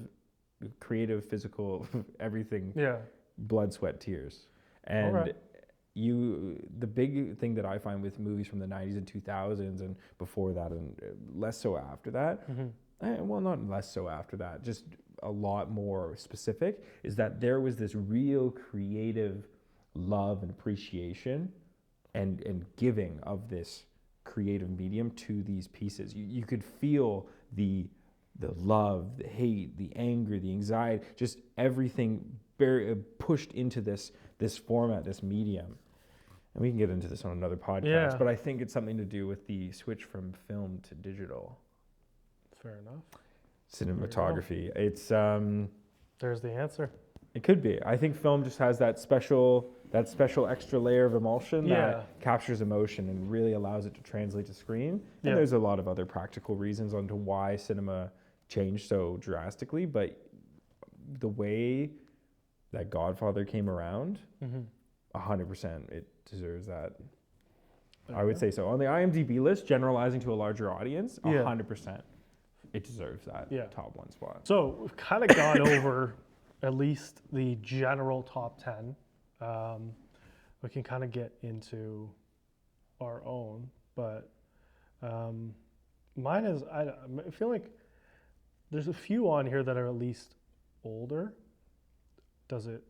physical, everything. Yeah. Blood, sweat, tears. And the big thing that I find with movies from the 90s and 2000s and before that and less so after that, well, not less so after that, just a lot more specific, is that there was this real creative love and appreciation and giving of this creative medium to these pieces. You could feel the love, the hate, the anger, the anxiety, just everything pushed into this format, this medium. And we can get into this on another podcast, but I think it's something to do with the switch from film to digital. Fair enough. Cinematography. It's there's the answer. It could be. I think film just has that special extra layer of emulsion that captures emotion and really allows it to translate to screen. And there's a lot of other practical reasons onto why cinema changed so drastically, but the way that Godfather came around, 100%, it deserves that I would say so. On the IMDb list, generalizing to a larger audience, Yeah. 100%, it deserves that top 1 spot. So we've kind of gone over at least the general top 10. We can kind of get into our own, but mine is, I feel like there's a few on here that are at least older. Does it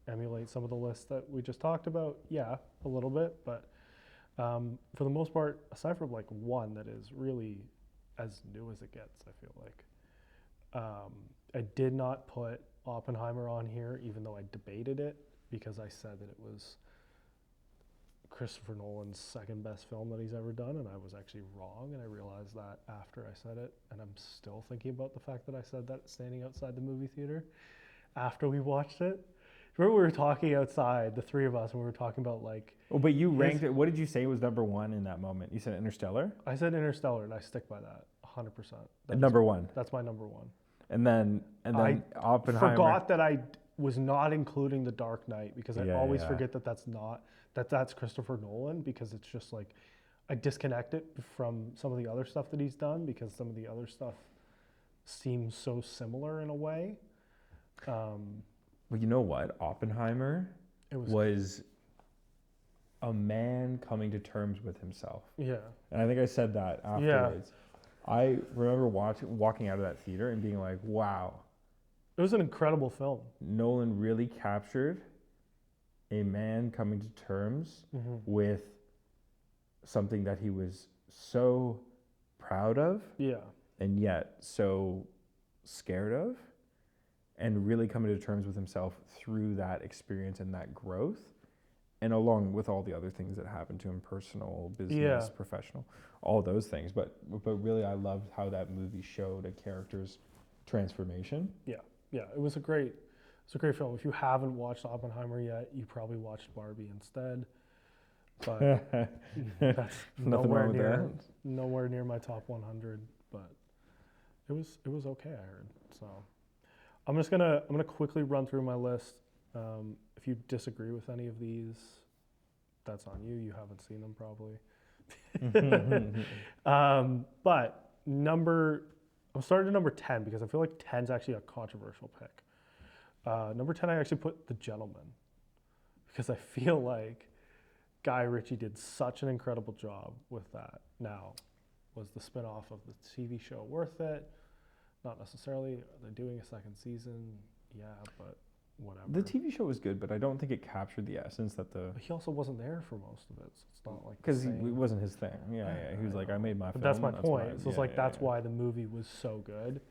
emulate some of the lists that we just talked about? Yeah, a little bit, but for the most part, aside from like one that is really as new as it gets, I feel like. I did not put Oppenheimer on here, even though I debated it, because I said that it was Christopher Nolan's second best film that he's ever done, and I was actually wrong, and I realized that after I said it, and I'm still thinking about the fact that I said that standing outside the movie theater after we watched it. Remember we were talking outside, the three of us, and we were talking about like... Oh, but you ranked it, what did you say was number 1 in that moment? You said Interstellar? I said Interstellar, and I stick by that 100%. Number 1. That's my number 1. And then I Oppenheimer. forgot that I was not including The Dark Knight, because I always forget that that's Christopher Nolan, because it's just like I disconnect it from some of the other stuff that he's done, because some of the other stuff seems so similar in a way. Well, you know what? Oppenheimer was a man coming to terms with himself. Yeah. And I think I said that afterwards. Yeah. I remember walking out of that theater and being like, wow. It was an incredible film. Nolan really captured a man coming to terms with something that he was so proud of. Yeah. And yet so scared of. And really coming to terms with himself through that experience and that growth, and along with all the other things that happened to him, personal, business, professional, all those things. But really, I loved how that movie showed a character's transformation. Yeah, it was a great film. If you haven't watched Oppenheimer yet, you probably watched Barbie instead. But that's nowhere near my top 100. But it was okay, I heard. So. I'm gonna quickly run through my list. If you disagree with any of these, that's on you. You haven't seen them probably. But I'm starting at number 10 because I feel like 10 is actually a controversial pick. Number 10, I actually put The Gentleman, because I feel like Guy Ritchie did such an incredible job with that. Now, was the spinoff of the TV show worth it? Not necessarily. Are they doing a second season? Yeah, but whatever. The TV show was good, but I don't think it captured the essence that the... But he also wasn't there for most of it, so it's not like... Because it wasn't his thing. Yeah. He was like, I made my film. But that's my point. So it's like, that's why the movie was so good.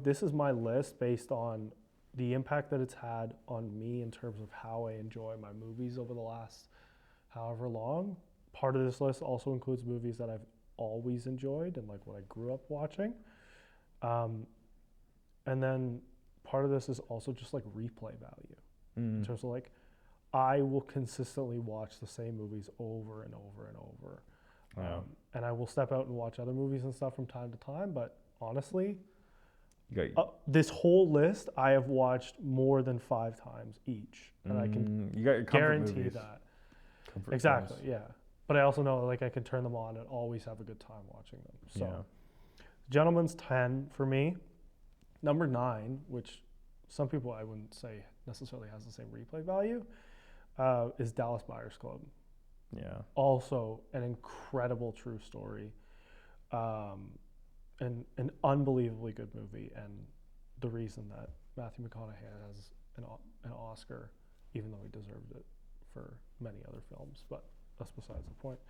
This is my list based on the impact that it's had on me in terms of how I enjoy my movies over the last however long. Part of this list also includes movies that I've always enjoyed and like what I grew up watching. And then part of this is also just like replay value in terms of like, I will consistently watch the same movies over and over and over. Wow. And I will step out and watch other movies and stuff from time to time, but honestly, this whole list I have watched more than 5 times each, and I can guarantee that. Exactly, yeah. But I also know like I can turn them on and always have a good time watching them. So, Gentleman's 10 for me. Number 9, which some people I wouldn't say necessarily has the same replay value, is Dallas Buyers Club. Yeah. Also an incredible true story. And an unbelievably good movie, and the reason that Matthew McConaughey has an Oscar, even though he deserved it for many other films, but that's besides the point.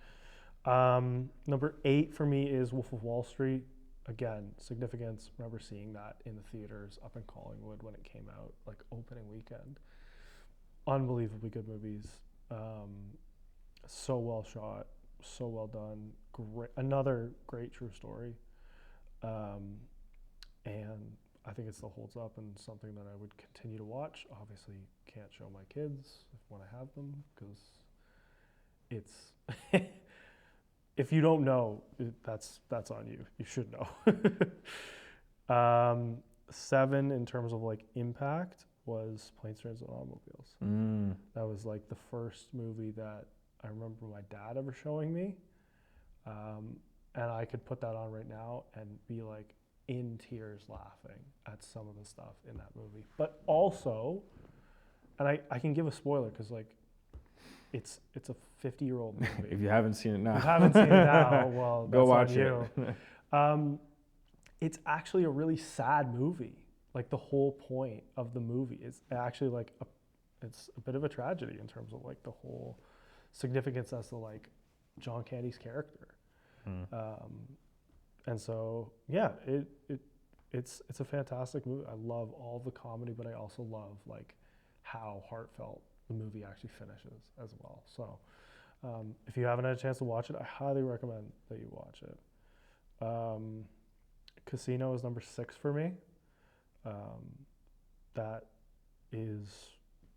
Number 8 for me is Wolf of Wall Street. Again, significance. Remember seeing that in the theaters up in Collingwood when it came out, like opening weekend. Unbelievably good movies. So well shot, so well done. Another great true story. And I think it still holds up and something that I would continue to watch. Obviously, can't show my kids when I have them because it's if you don't know, that's on you. You should know. 7 in terms of like impact was Planes, Trains, and Automobiles. That was like the first movie that I remember my dad ever showing me. And I could put that on right now and be like in tears laughing at some of the stuff in that movie. But also, and I can give a spoiler because like it's a 50-year-old movie. If you haven't seen it now, If you haven't seen it now, well, go that's watch on it. you. It's actually a really sad movie. Like the whole point of the movie is actually like it's a bit of a tragedy in terms of like the whole significance as to like John Candy's character. And so yeah, it's a fantastic movie. I love all the comedy, but I also love like how heartfelt the movie actually finishes as well. So if you haven't had a chance to watch it, I highly recommend that you watch it. Casino is number 6 for me. That is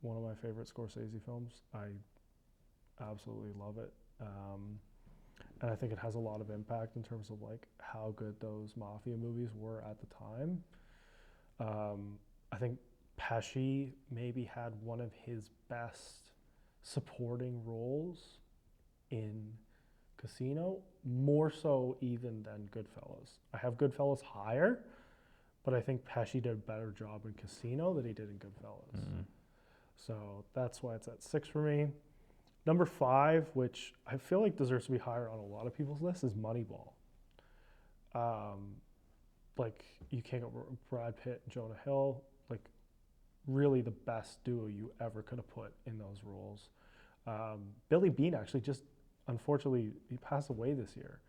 one of my favorite Scorsese films. I absolutely love it. And I think it has a lot of impact in terms of like how good those mafia movies were at the time. I think Pesci maybe had one of his best supporting roles in Casino, more so even than Goodfellas. I have Goodfellas higher, but I think Pesci did a better job in Casino than he did in Goodfellas. So that's why it's at 6 for me. Number 5, which I feel like deserves to be higher on a lot of people's lists, is Moneyball. Like, you can't go Brad Pitt and Jonah Hill. Like, really the best duo you ever could have put in those roles. Billy Beane actually just, unfortunately, he passed away this year.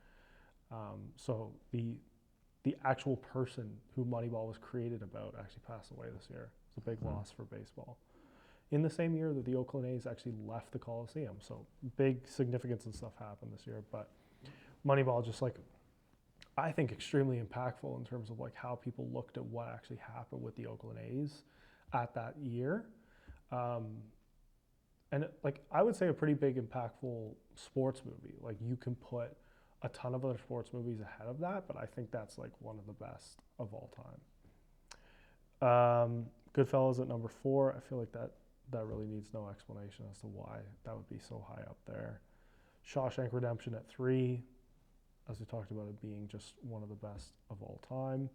So the actual person who Moneyball was created about actually passed away this year. It's a big loss for baseball. In the same year that the Oakland A's actually left the Coliseum. So big significance and stuff happened this year. But Moneyball just like, I think extremely impactful in terms of like how people looked at what actually happened with the Oakland A's at that year. And like, I would say a pretty big impactful sports movie. Like you can put a ton of other sports movies ahead of that, but I think that's like one of the best of all time. Goodfellas at number 4. I feel like that really needs no explanation as to why that would be so high up there. Shawshank Redemption at 3, as we talked about it being just one of the best of all time.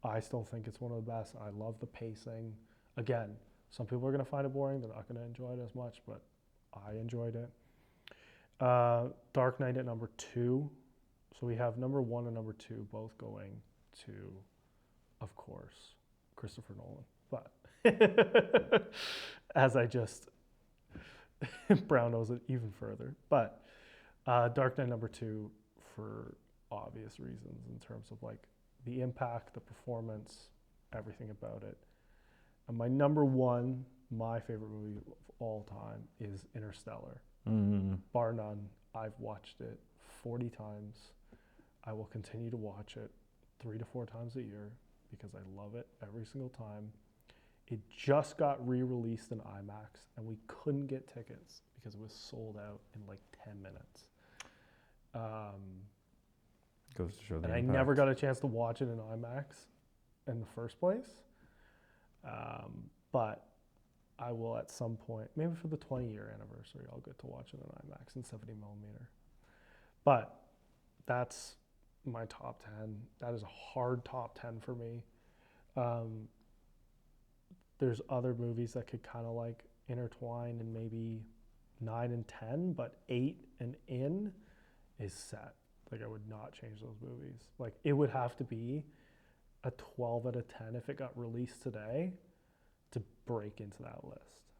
I still think it's one of the best. I love the pacing. Again, some people are going to find it boring. They're not going to enjoy it as much, but I enjoyed it. Dark Knight at number 2. So we have number 1 and number 2 both going to, of course, Christopher Nolan. But as I just brown nose it even further. But Dark Knight number 2 for obvious reasons in terms of like the impact, the performance, everything about it. And my number 1, my favorite movie of all time is Interstellar. Bar none. I've watched it 40 times. I will continue to watch it 3 to 4 times a year because I love it every single time. It just got re-released in IMAX and we couldn't get tickets because it was sold out in like 10 minutes. Goes to show the and impact. I never got a chance to watch it in IMAX in the first place. But I will at some point, maybe for the 20-year anniversary, I'll get to watch it in IMAX in 70 millimeter. But that's my top 10. That is a hard top 10 for me. There's other movies that could kind of like intertwine in maybe 9 and 10, but 8 and in is set. Like I would not change those movies. Like it would have to be a 12 out of 10 if it got released today to break into that list.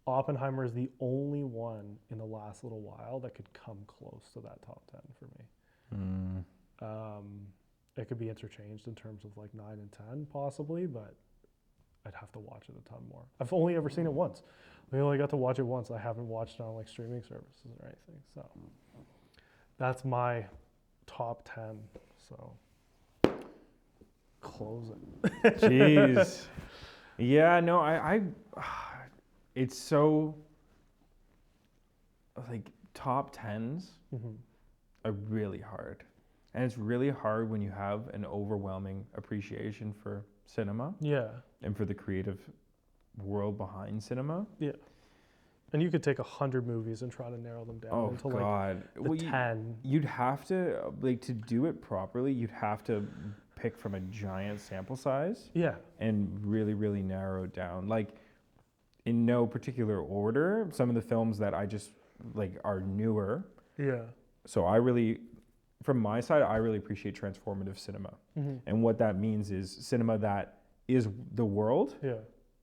Oppenheimer is the only one in the last little while that could come close to that top 10 for me. It could be interchanged in terms of like 9 and 10 possibly, but I'd have to watch it a ton more. I've only ever seen it once. We only got to watch it once. I haven't watched it on like streaming services or anything. So that's my top 10. So close it. Jeez. Yeah, no, I it's so, like, top 10s are really hard. And it's really hard when you have an overwhelming appreciation for cinema. Yeah. And for the creative world behind cinema. Yeah. And you could take 100 movies and try to narrow them down Oh into God. like the 10. You'd have to, like, to do it properly, you'd have to pick from a giant sample size Yeah. and really, really narrow it down. Like, in no particular order, some of the films that I just, like, are newer. Yeah. So from my side, I really appreciate transformative cinema. Mm-hmm. And what that means is cinema that is the world, Yeah.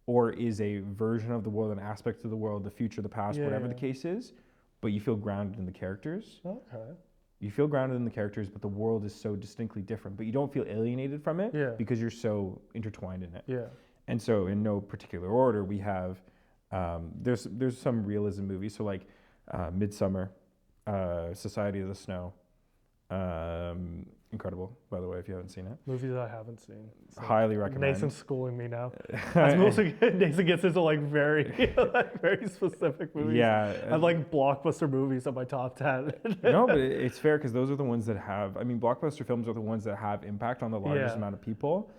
or is a version of the world, an aspect of the world, the future, the past, whatever the case is, but you feel grounded in the characters. Okay. You feel grounded in the characters, but the world is so distinctly different, but you don't feel alienated from it because you're so intertwined in it. Yeah. And so in no particular order, we have, there's some realism movies. So like Midsummer, Society of the Snow, incredible, by the way, if you haven't seen it. Movies that I haven't seen. So Highly recommend. Nason's schooling me now. That's mostly Nason gets into like very, like very specific movies. Yeah. I have like blockbuster movies on my top 10. No, but it's fair because those are the ones that have, I mean, blockbuster films are the ones that have impact on the largest amount of people.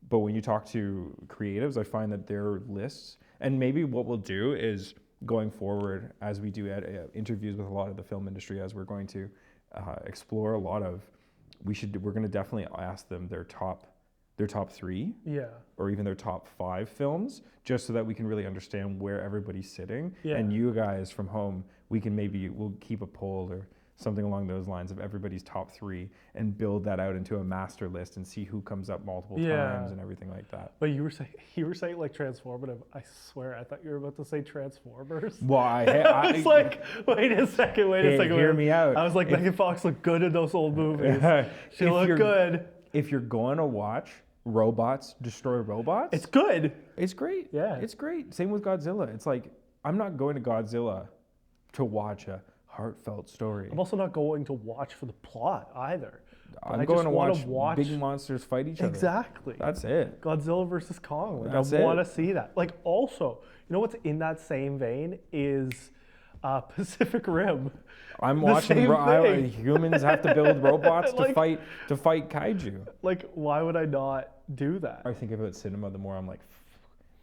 But when you talk to creatives, I find that their lists, and maybe what we'll do is going forward as we do interviews with a lot of the film industry, as we're going to explore a lot of, we're going to definitely ask them their top 3, or even their top 5 films, just so that we can really understand where everybody's sitting. And you guys from home, we'll keep a poll or something along those lines of everybody's top 3 and build that out into a master list and see who comes up multiple times and everything like that. But you were saying like transformative. I swear, I thought you were about to say Transformers. Well, I was like, wait a second. Hear me out. I was like, Megan Fox looked good in those old movies. She looked good. If you're going to watch robots destroy robots, it's good. It's great. Yeah. It's great. Same with Godzilla. It's like, I'm not going to Godzilla to watch a heartfelt story. I'm also not going to watch for the plot either. I'm going to watch big monsters fight each other. Exactly. That's it. Godzilla versus Kong. Like, That's I want to see that. Like, also, you know what's in that same vein is Pacific Rim. I'm watching humans have to build robots to fight kaiju. Like, why would I not do that? I think about cinema, the more I'm like,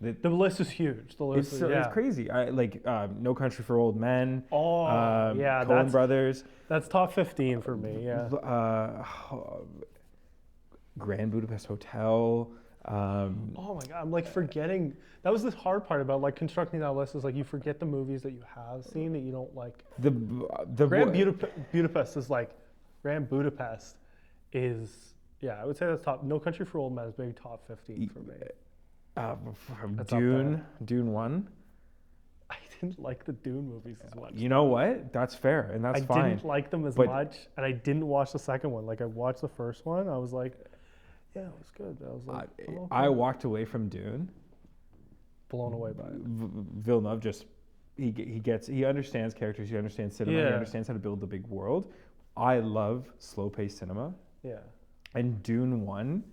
the list is huge. The list it's crazy. I like No Country for Old Men. Oh, Coen Brothers. That's top 15 for me. Yeah. Grand Budapest Hotel. Oh my God, I'm like forgetting. That was the hard part about like constructing that list, is like you forget the movies that you have seen that you don't like. The Budapest is like, Grand Budapest is, I would say that's top. No Country for Old Men is maybe top 15 for me. Dune 1. I didn't like the Dune movies as much. You know what? That's fair, and that's fine. I didn't like them as much, and I didn't watch the second one. Like, I watched the first one, I was like, yeah, it was good. I was like, okay. I walked away from Dune blown away by it. Villeneuve just he understands characters, he understands cinema, he understands how to build the big world. I love slow-paced cinema. Yeah. And Dune 1,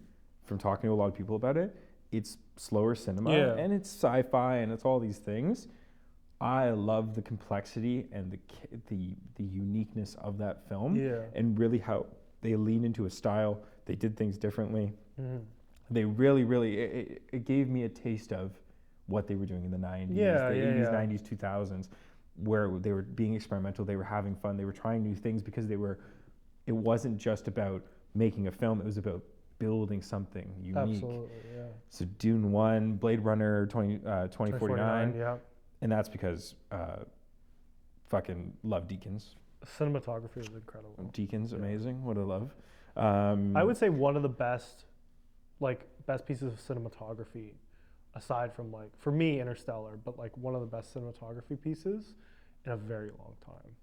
from talking to a lot of people about it, it's slower cinema and it's sci-fi and it's all these things. I love the complexity and the uniqueness of that film, and really how they leaned into a style. They did things differently. They really, it gave me a taste of what they were doing in the 90s, the 80s, 90s, 2000s, where they were being experimental, they were having fun, they were trying new things because it wasn't just about making a film, it was about building something unique. Absolutely, yeah. So Dune 1, Blade Runner 2049, and that's because fucking love Deakins. Cinematography is incredible. Deakins, amazing, what a love. I would say one of the best pieces of cinematography, aside from like, for me, Interstellar, but like one of the best cinematography pieces in a very long time.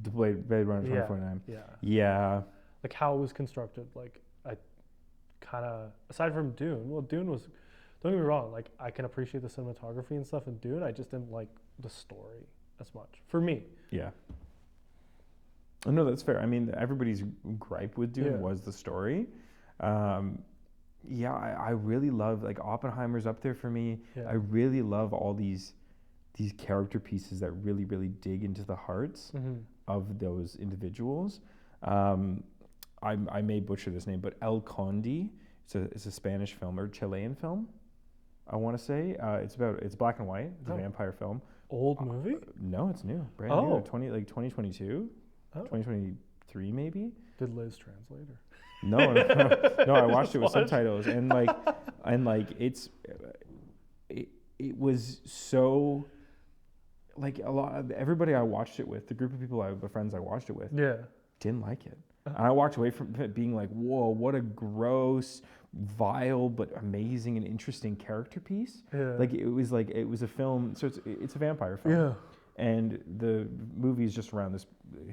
The Blade Runner 2049. Yeah. Like how it was constructed, like I kind of, aside from Dune, Dune was, don't get me wrong, like I can appreciate the cinematography and stuff in Dune, I just didn't like the story as much, for me. Yeah. No, that's fair. I mean, everybody's gripe with Dune was the story. I really love, like, Oppenheimer's up there for me. I really love all these character pieces that really, really dig into the hearts of those individuals. I may butcher this name, but El Conde, it's a Spanish film or Chilean film. I want to say it's black and white. It's a vampire film. Old movie? No, it's new, brand new. 2022, 2023 maybe. Did Liz translate her? No, no, I watched it with subtitles, and it was so, like, a lot of everybody I watched it with, the group of people the friends I watched it with, didn't like it. And I walked away from it being like, whoa, what a gross, vile, but amazing and interesting character piece. Yeah. It was a film, so it's a vampire film. Yeah. And the movie is just around this,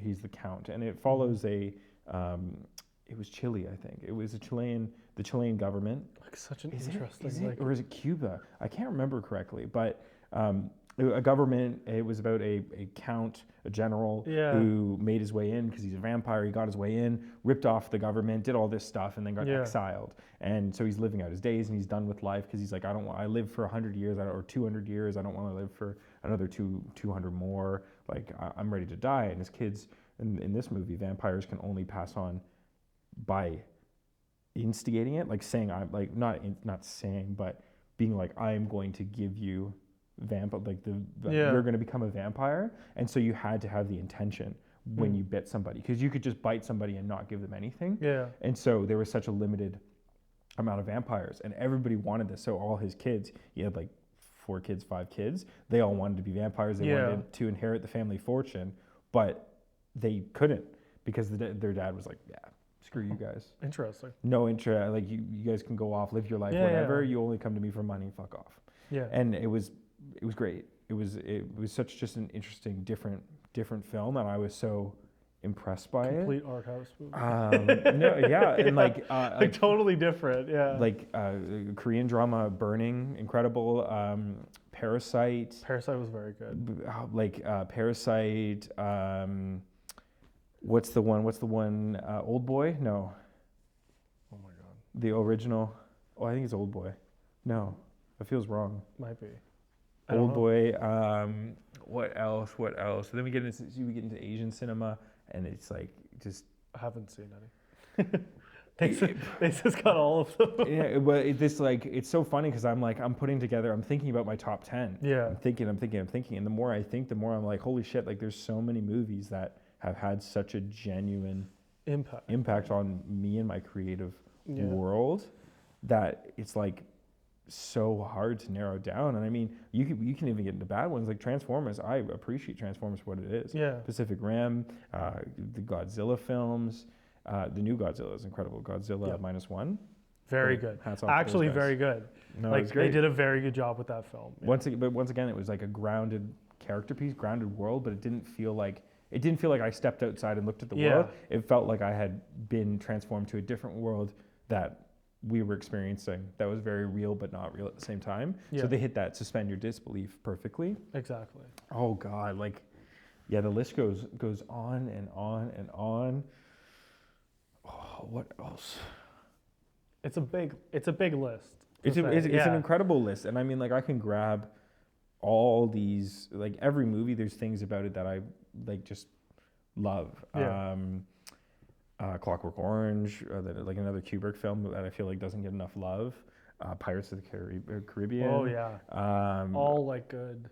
he's the count, and it follows it was Chile, I think. It was the Chilean government. Like such an Is interesting. it, or is it Cuba? I can't remember correctly, but a government. It was about a count, a general who made his way in because he's a vampire. He got his way in, ripped off the government, did all this stuff, and then got exiled. And so he's living out his days, and he's done with life because he's like, I lived for 100 years or 200 years. I don't want to live for another 200 more. Like I'm ready to die. And his kids in this movie, vampires can only pass on by instigating it, like saying not saying, but being like, I am going to give you you're going to become a vampire, and so you had to have the intention when you bit somebody, because you could just bite somebody and not give them anything. And so there was such a limited amount of vampires, and everybody wanted this. So all his kids, he had like 4 kids, 5 kids, they all wanted to be vampires. They wanted to inherit the family fortune, but they couldn't because their dad was like, screw you guys. Interesting. No interest. Like you guys can go off, live your life, whatever. You only come to me for money. Fuck off. Yeah. And it was great. It was such just an interesting, different film, and I was so impressed by Complete art house movie. And like totally different. Yeah. Like Korean drama, Burning, incredible. Parasite. Parasite was very good. Parasite. What's the one? Old Boy? No. Oh my God. The original. Oh, I think it's Old Boy. No, that feels wrong. Might be. Old Boy. What else? Then we get into Asian cinema, and it's like just. I haven't seen any. They just got all of them. Yeah, but it's so funny because I'm thinking about my top 10. Yeah. I'm thinking, and the more I think, the more I'm like, holy shit! Like, there's so many movies that have had such a genuine impact on me and my creative world that it's like so hard to narrow down. And I mean, you can even get into bad ones like Transformers. I appreciate Transformers for what it is. Yeah. Pacific Rim, the Godzilla films, the new Godzilla is incredible. Godzilla -1. Very good. Hats off. Actually, very good. No, like they did a very good job with that film. Yeah. Once again, it was like a grounded character piece, grounded world, but it didn't feel like I stepped outside and looked at the world. It felt like I had been transformed to a different world that we were experiencing that was very real but not real at the same time. Yeah. So they hit that suspend your disbelief perfectly. Exactly. Oh God, the list goes on and on and on. Oh, what else? It's a big list. It's an incredible list, and I mean, like, I can grab all these, like, every movie. There's things about it that I just love. Yeah. Clockwork Orange, like another Kubrick film that I feel like doesn't get enough love. Pirates of the Caribbean. Oh yeah. All like good.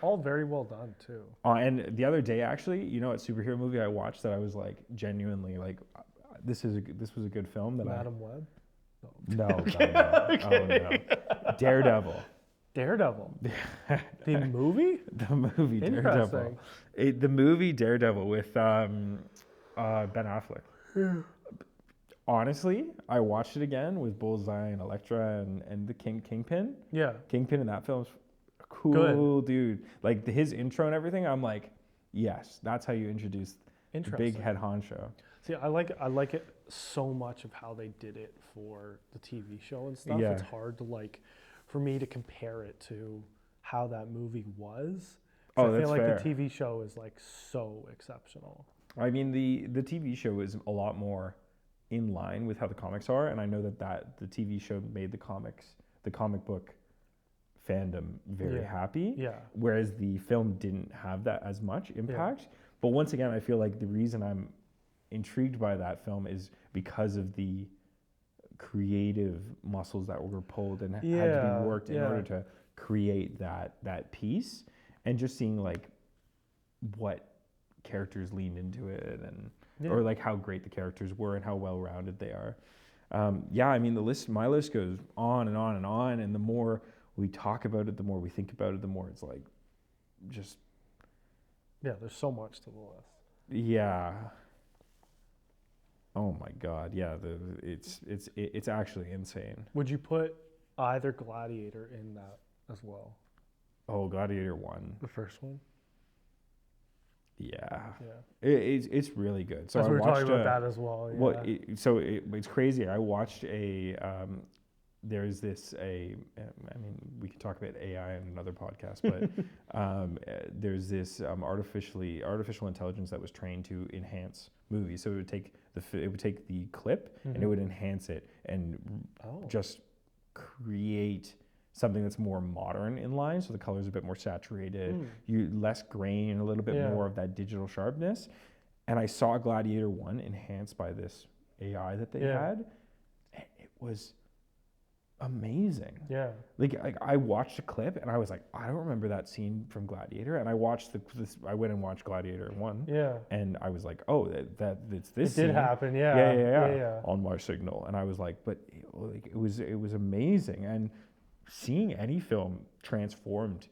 All very well done too. And the other day, actually, you know, a superhero movie I watched that I was like genuinely like, this was a good film. Madam Web. No. Okay. Oh no. Daredevil. The movie? The movie Daredevil. The movie Daredevil with Ben Affleck. Yeah. Honestly, I watched it again with Bullseye and Elektra and the Kingpin. Yeah. Kingpin in that film's a cool dude. Like his intro and everything, I'm like, yes, that's how you introduce the big head honcho. See, I like it so much of how they did it for the TV show and stuff. Yeah. It's hard to for me to compare it to how that movie was. Oh, I that's feel like fair. the TV show is so exceptional. I mean, the TV show is a lot more in line with how the comics are, and I know that the TV show made the comic book fandom very happy. Yeah. Whereas the film didn't have that as much impact. Yeah. But once again, I feel like the reason I'm intrigued by that film is because of the creative muscles that were pulled and had to Yeah, be worked in yeah. order to create that piece, and just seeing like what characters leaned into it, and Yeah. or like how great the characters were and how well rounded they are. Yeah, I mean my list goes on and on and on, and the more we talk about it, the more we think about it, the more it's like just Yeah, there's so much to the list. yeah. Oh my God, yeah. It's actually insane. Would you put either Gladiator in that as well? Oh, Gladiator 1. The first one? Yeah. Yeah. It's really good. So As I we were watched talking about that as well. Yeah. well, it's crazy. I watched there's this I mean, we could talk about AI on another podcast, but there's this artificial intelligence that was trained to enhance movies. So it would take the clip and it would enhance it and just create something that's more modern in line. So the color's a bit more saturated, less grain, a little bit more of that digital sharpness. And I saw Gladiator 1 enhanced by this AI that they had, and it was amazing. Yeah. Like I watched a clip and I was like, I don't remember that scene from Gladiator. And I watched I went and watched Gladiator 1. Yeah. And I was like, oh, it's this It scene. did happen. Yeah. Yeah. On my signal. And I was like, but it was amazing. And seeing any film transformed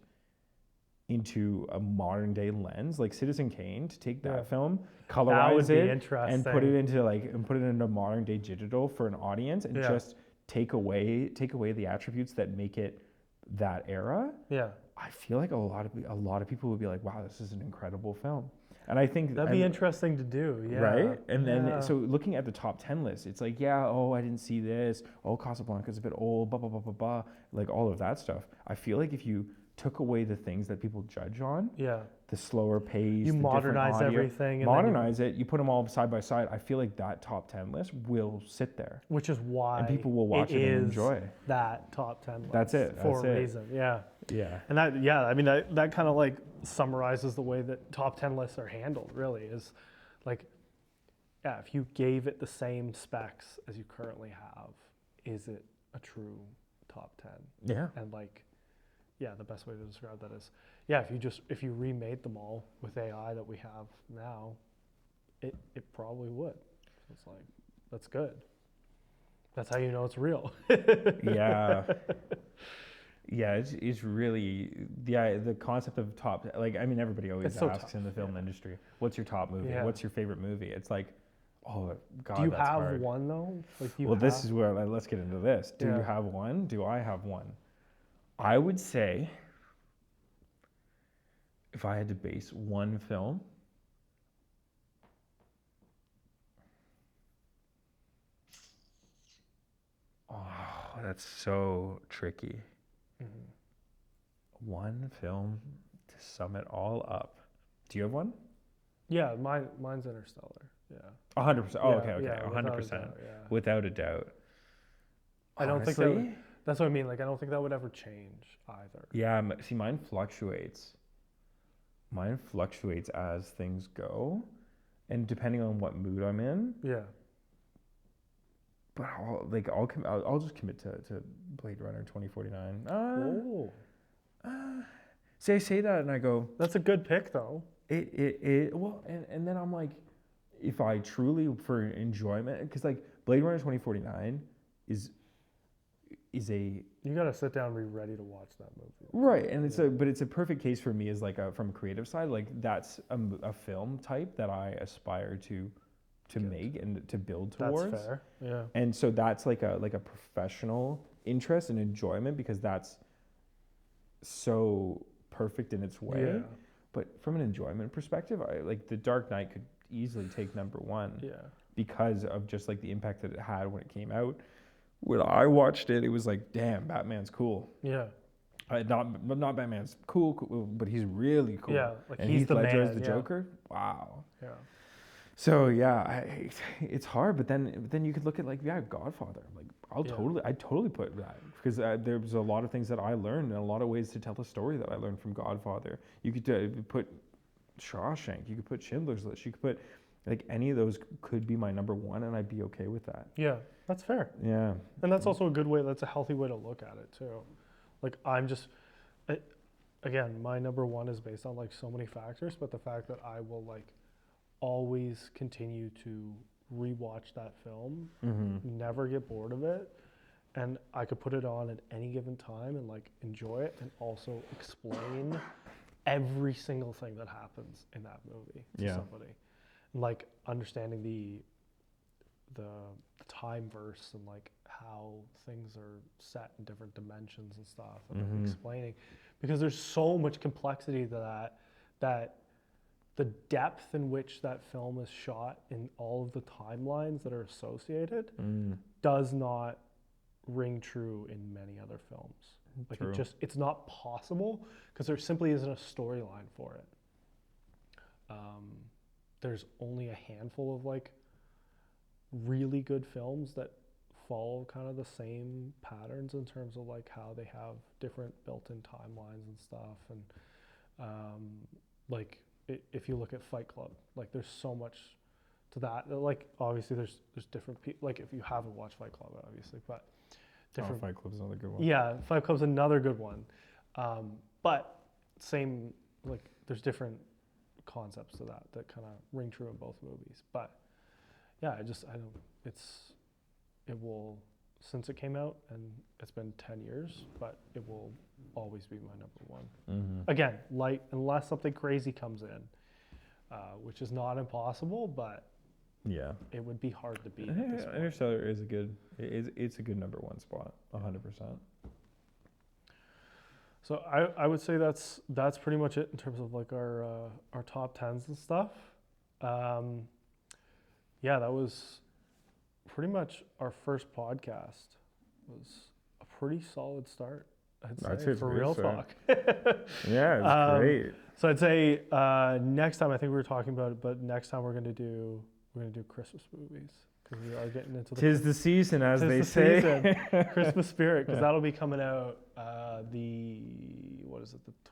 into a modern day lens, like Citizen Kane, to take that film, colorize it, and put it into modern day digital for an audience, and just take away the attributes that make it that era. Yeah. I feel like a lot of people would be like, wow, this is an incredible film. And I think that'd be interesting to do. Yeah. Right? And then so looking at the top 10 list, it's like, I didn't see this. Oh, Casablanca's a bit old, blah blah blah blah blah, like all of that stuff. I feel like if you took away the things that people judge on, the slower pace, you the modernize audio, everything, and modernize it, you put them all side by side, I feel like that top 10 list will sit there. Which is why and people will watch it and enjoy that top 10 list. That's it. For a reason. Yeah. Yeah. And that kind of like summarizes the way that top 10 lists are handled, really, is like, if you gave it the same specs as you currently have, is it a true top 10? Yeah. And like, the best way to describe that is, if you remade them all with AI that we have now, it probably would. So it's like, that's good. That's how you know it's real. Yeah. Yeah, it's really, the concept of top, like, I mean, everybody always asks in the film industry, what's your top movie? What's your favorite movie? It's like, oh God, do you that's have hard. one though? Like, this is where, let's get into this. Do you have one? Do I have one? I would say, if I had to base one film, that's so tricky. One film to sum it all up. Do you have one? Yeah, mine's Interstellar. Yeah. 100%. Oh, okay. Yeah, 100%. Without a doubt. I don't think that. That's what I mean. Like, I don't think that would ever change either. Yeah. See, mine fluctuates. Mine fluctuates as things go, and depending on what mood I'm in. Yeah. But I'll just commit to Blade Runner 2049. Say that, and I go, that's a good pick though. And then I'm like, if I truly, for enjoyment, because like Blade Runner 2049 is a, you gotta sit down and be ready to watch that movie. Right, and it's a perfect case for me as like from a creative side, like that's a film type that I aspire to make and to build towards. That's fair. Yeah. And so that's like a professional interest and enjoyment, because that's so perfect in its way. Yeah. But from an enjoyment perspective, I like The Dark Knight could easily take number one. Yeah. Because of just like the impact that it had when it came out. When I watched it, it was like, damn, Batman's cool. Yeah. Not Batman's cool, but he's really cool. Yeah, like and he's Heath the Ledger man, as the Joker. Wow. Yeah. So it's hard, but then you could look at like Godfather. Like I'd totally put that, because there's a lot of things that I learned and a lot of ways to tell a story that I learned from Godfather. You could put Shawshank, you could put Schindler's List, you could put like any of those could be my number one, and I'd be okay with that. Yeah, that's fair. Yeah. And that's also a good way, that's a healthy way to look at it too. Like again, my number one is based on like so many factors, but the fact that I will like always continue to rewatch that film, never get bored of it, and I could put it on at any given time and like enjoy it and also explain every single thing that happens in that movie to somebody. And like understanding the time verse and like how things are set in different dimensions and stuff, and like explaining, because there's so much complexity to that the depth in which that film is shot in all of the timelines that are associated does not ring true in many other films. Like it's not possible because there simply isn't a storyline for it. There's only a handful of like really good films that follow kind of the same patterns in terms of like how they have different built-in timelines and stuff. And like if you look at Fight Club, like there's so much to that. Like obviously there's different people, like if you haven't watched Fight Club obviously, but different. Fight Club's another good one. Yeah, Fight Club's another good one. But same, like there's different concepts to that kind of ring true in both movies. But yeah, it will, since it came out, and it's been 10 years, but it will always be my number one. Again, like unless something crazy comes in, which is not impossible, but yeah, it would be hard to beat. Interstellar is it's a good number one spot, 100%. So I would say that's pretty much it in terms of like our top 10s and stuff. Yeah, that was pretty much our first podcast. It was a pretty solid start, I'd say for Real Talk. Yeah, it's great. So I'd say next time, I think we were talking about it, but next time we're gonna do Christmas movies, because we are getting into the season, as they say. Christmas spirit, because that'll be coming out the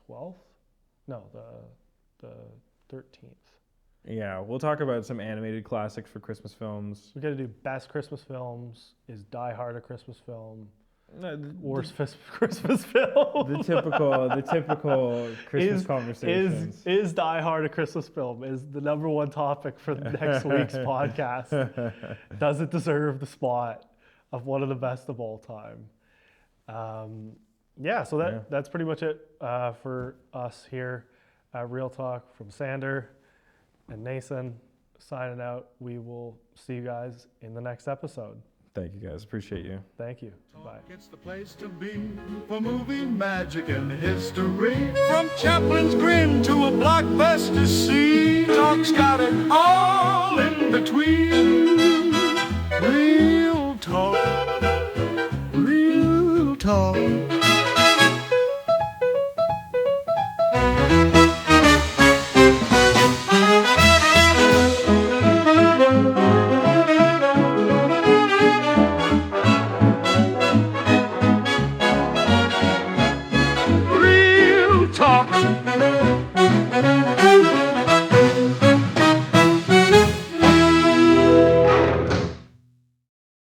12th? No, the 13th. Yeah, we'll talk about some animated classics for Christmas films. We got to do best Christmas films. Is Die Hard a Christmas film? Worst Christmas film. The typical Christmas conversations. Is Die Hard a Christmas film? Is the number one topic for next week's podcast. Does it deserve the spot of one of the best of all time? So that's pretty much it for us here at Real Talk from Sander and Nason. Signing out. We will see you guys in the next episode. Thank you guys. Appreciate you. Thank you. Bye. It's the place to be for movie magic and history. From Chaplin's Grin to a blockbuster scene, Talk's got it all in between. Real talk. Real talk. Talk.